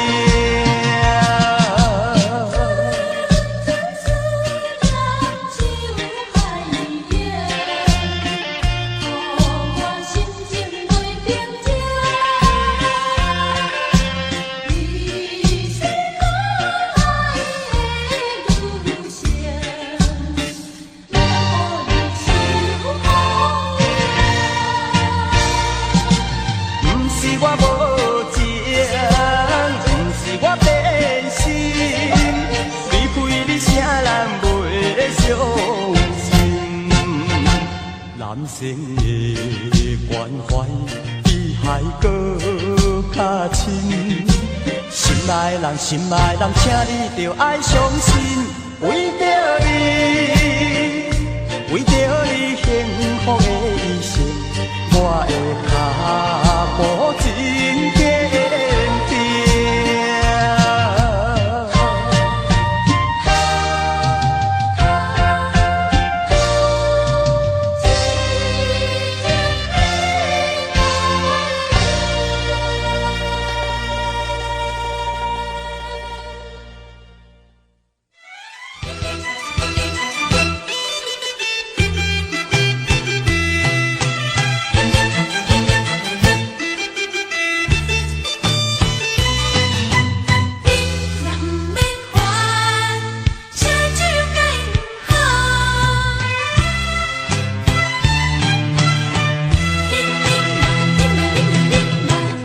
男生的关怀比海搁较深，心爱的人，心爱的人，请你着爱相信，为着你，为着你幸福的一生，我的脚步真坚定。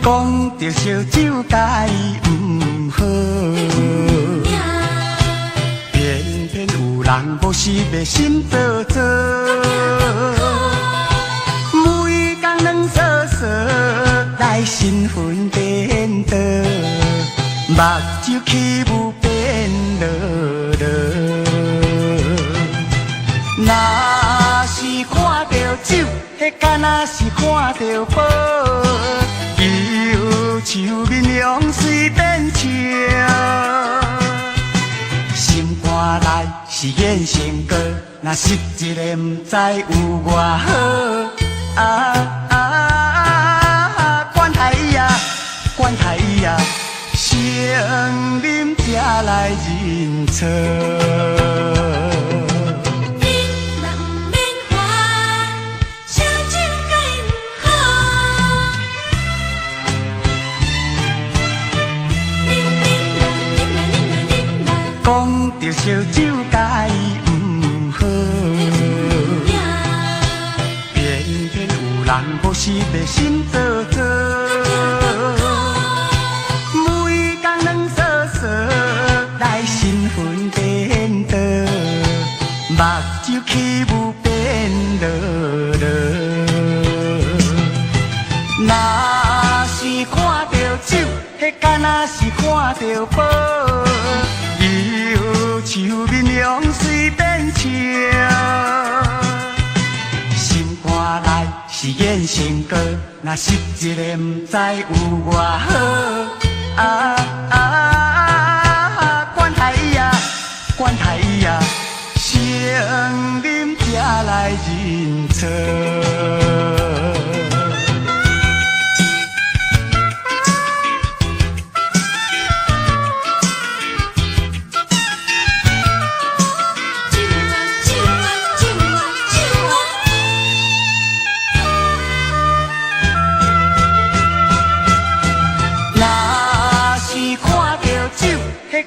讲着烧酒甲伊不好，偏偏有人无时迷心做做，每工两趖趖来身份颠倒，目睭起雾变落落。若是看着酒，迄敢若是看着宝。忧愁面容随便笑，心肝内是演成歌，若实一个不知有偌好。管他伊呀，管他伊呀，生啉才来认错。讲着烧酒甲伊不好，偏偏有人无时迷心做做，每工两趖趖来身份颠倒，目睭起雾变落落。若是看着酒，迄敢若是看着宝。忧愁面容随便笑。见成果，若实一个不知有偌好。管他伊呀，管他伊呀，成饮才来认错。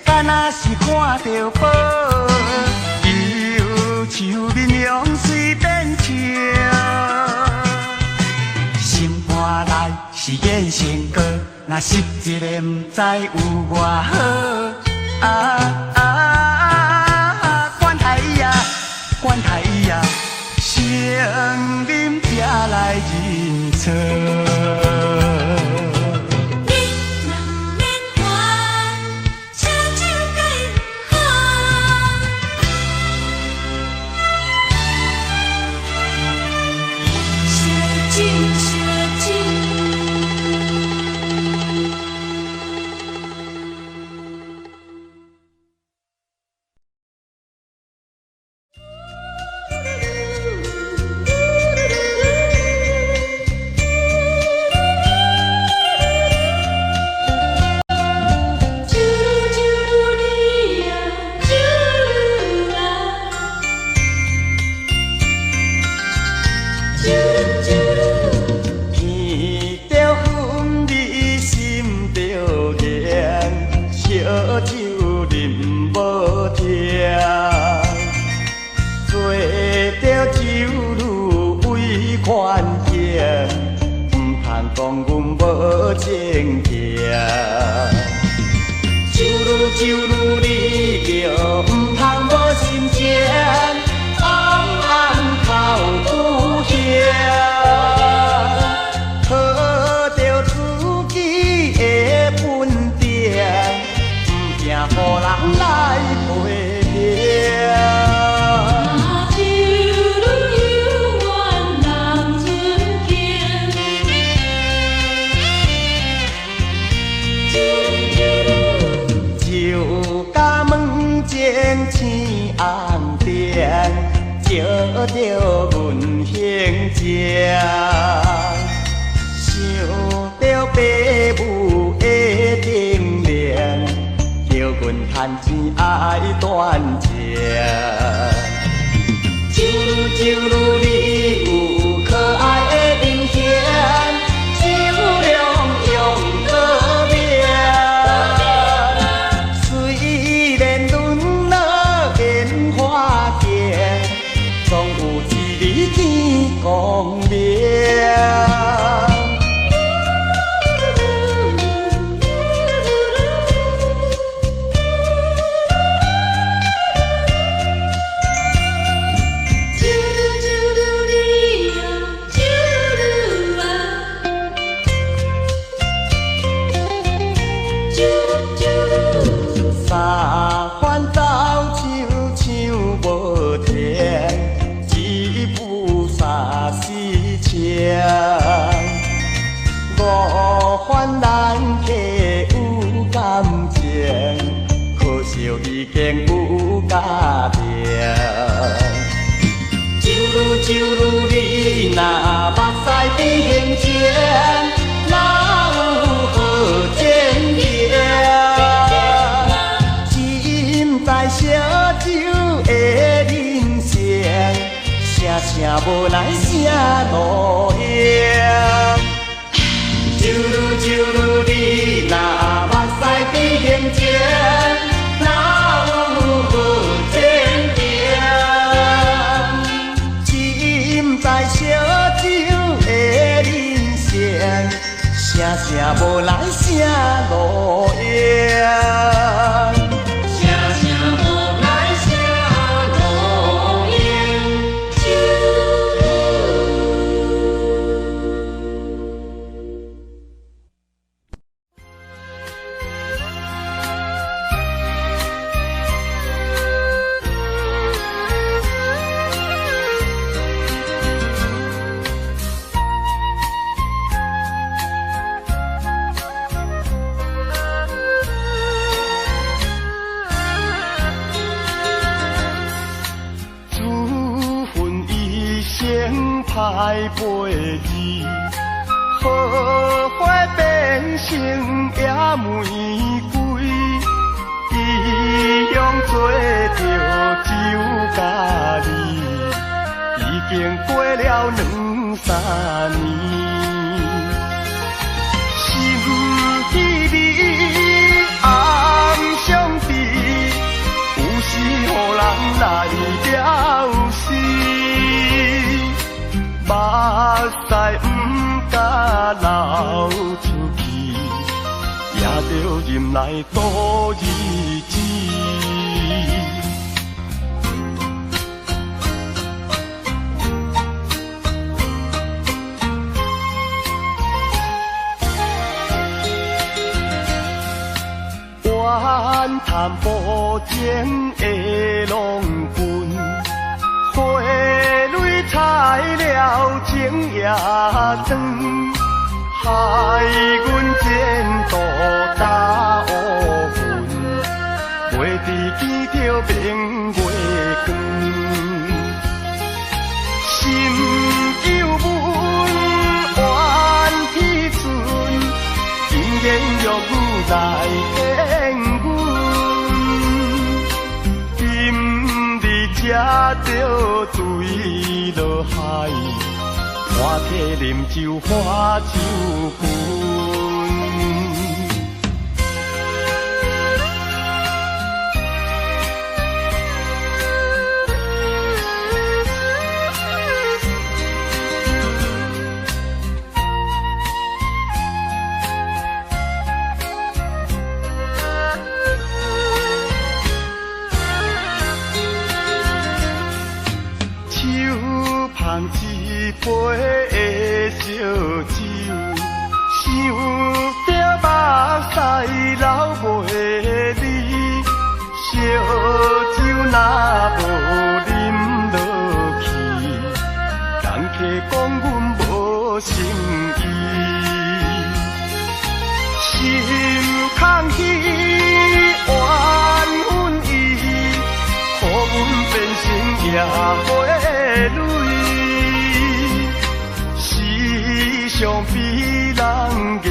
敢若是看到宝，忧愁面容随变笑，心肝内是演成果，若实一个不知有偌好。管他伊呀，管他伊呀，成饮才来认错。声无来声路响，酒女酒女你若目屎比胸前，哪有好前程？只饮在烧酒的人生，声声无来声路响。来陪伊，好花变成野玫瑰，伊用做着酒甲你，已经过了2、3年，心稀你暗伤悲，有时予人来了死。目屎不敢流出去，也着忍来度日子。怨叹无情的浪君。花蕊采了情也长，害阮前途打乌云，袂知见着明月光。心有闷，怨天春，今言玉女来见阮。吃着醉落海，换体啉酒花酒君。一杯的烧酒，想着目屎流袂离，烧酒若无啉落去，人客讲阮无诚意，心空虚怨阮意，予阮变成野花蕊。想比人加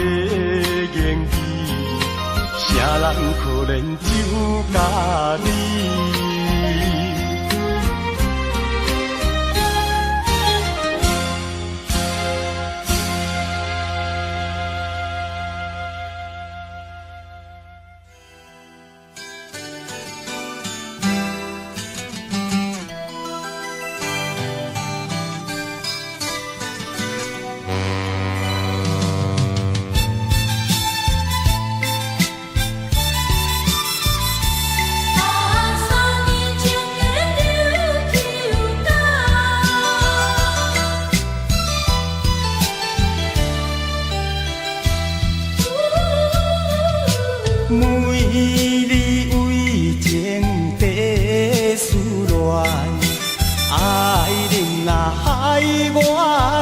言语，啥人可怜酒甲你？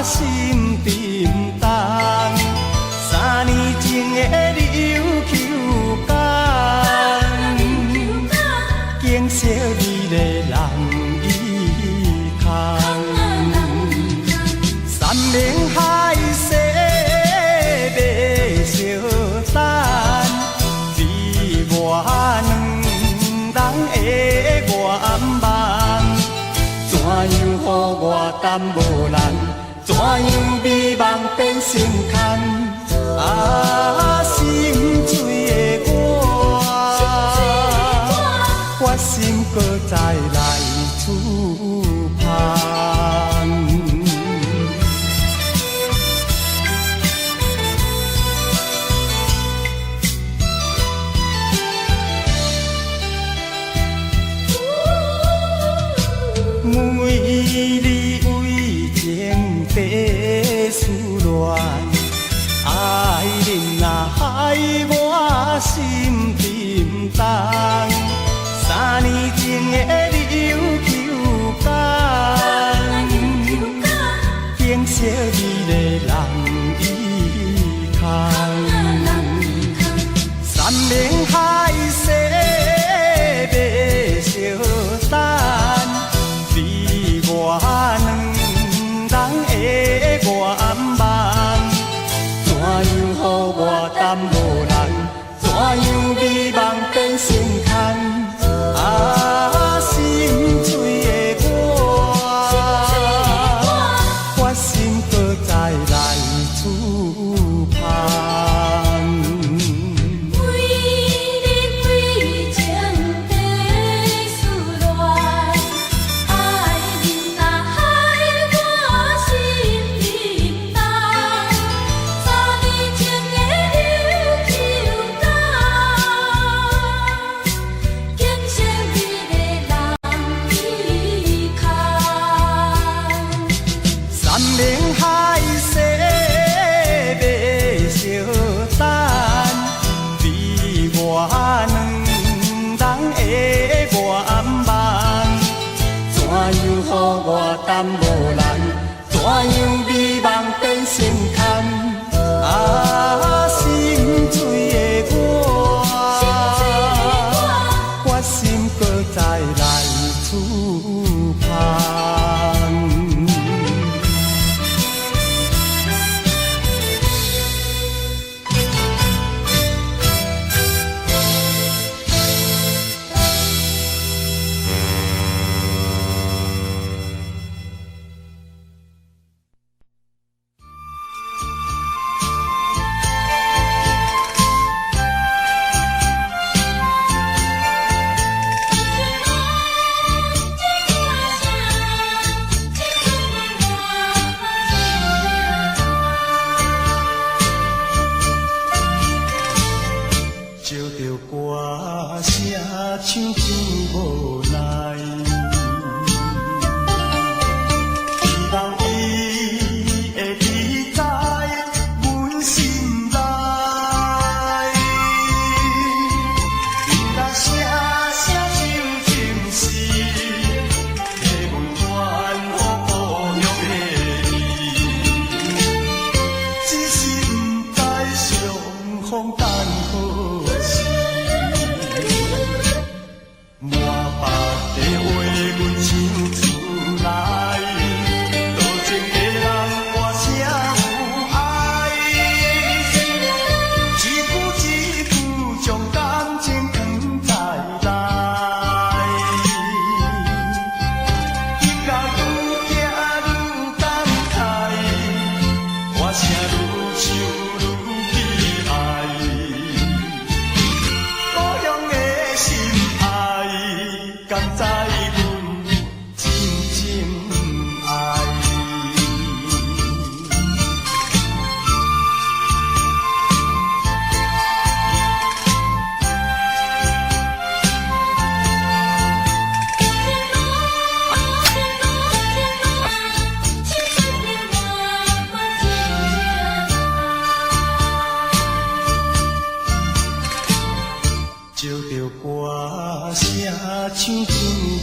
心沉重，3年前的琉球港，景色美丽人伊空，山明海誓要相等，只我两人的愿望，怎样予我担无难？怎样美梦变成空？啊，心醉的我心搁再来厝旁。为你为情地思恋，爱人若害我心沉重。3年前的琉球港，景色美丽人伊空，山明海誓要相等。我两人的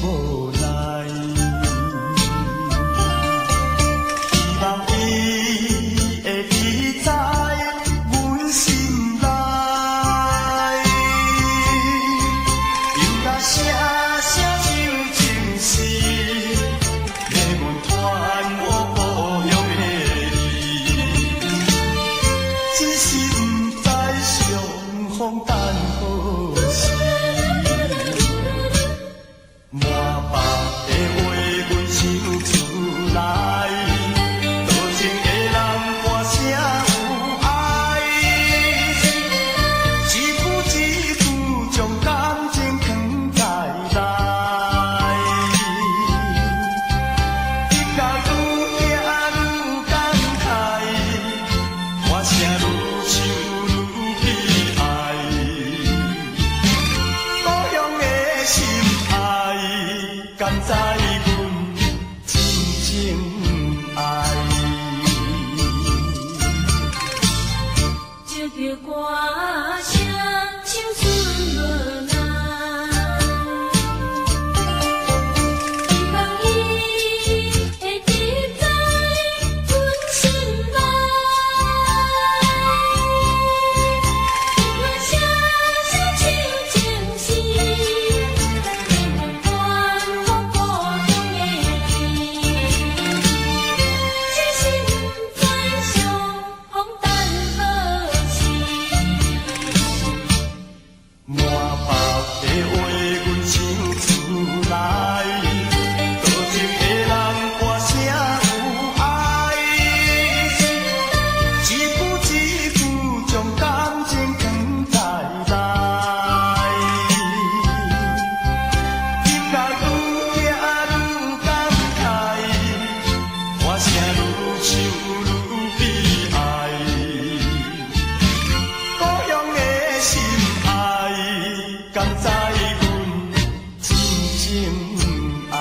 无奈。希望伊会记在阮心内，犹若声声唱情诗，给阮传我故乡的字。只是不知相逢等何时。满腹的话，阮唱出来，多情的人歌声有爱，一句一句将感情藏在内。日甲愈行愈感慨，歌声愈唱愈悲哀。故乡的心爱，甘知阮真正爱。借着歌声唱出无奈，希望伊会记在阮心内。我声声唱情诗，给阮传我故乡的字。只是不知相逢等何时。满腹的话，阮唱出来，多情的人歌声有爱，一句一句将感情藏在内。日甲愈行愈感慨，歌声愈唱愈悲哀。故乡的心爱，甘知阮真正爱。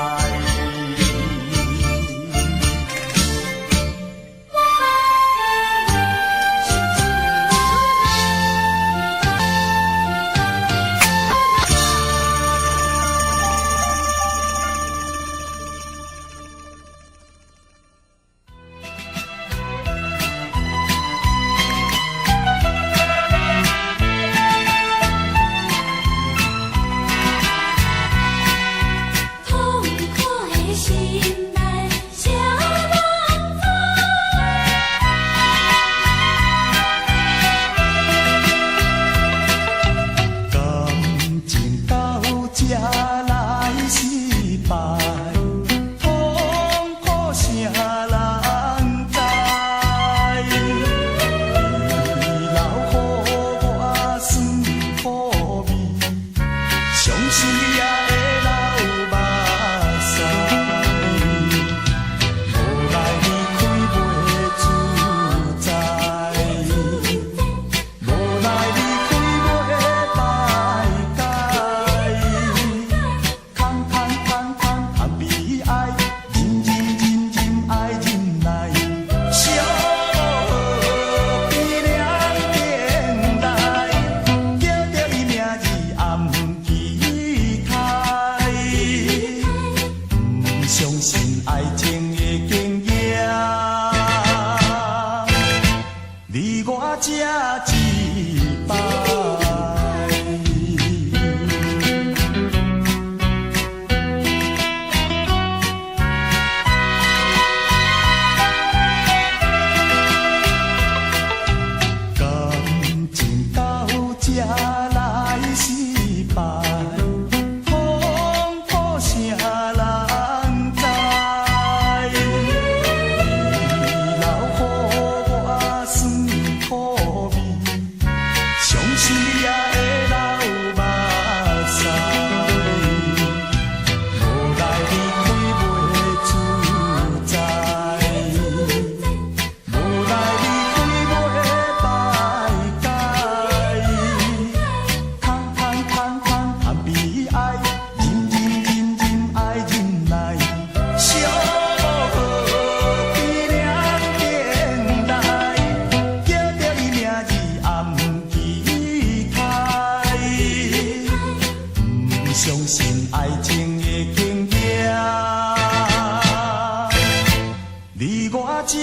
这一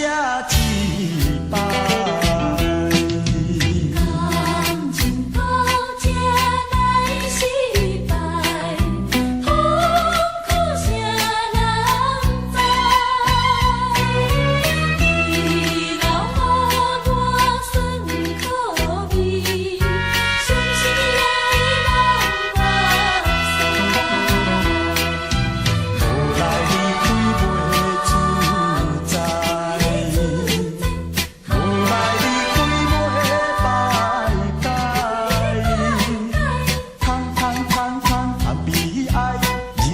摆。感情到这来失败，痛苦谁人知？你留我酸苦味，伤心也拢目屎。后来离开袂自在，后来离开袂拜拜，通悲哀，忍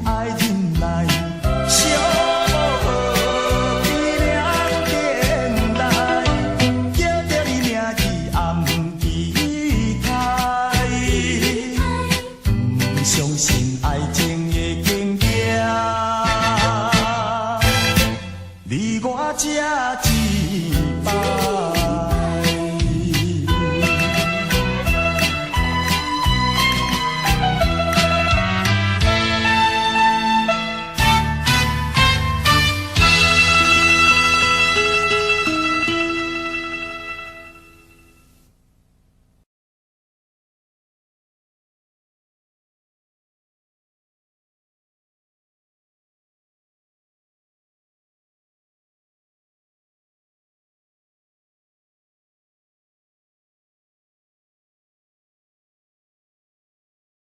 爱忍来，寂寞悲凉电来，叫着你名字暗记开，不相信爱情。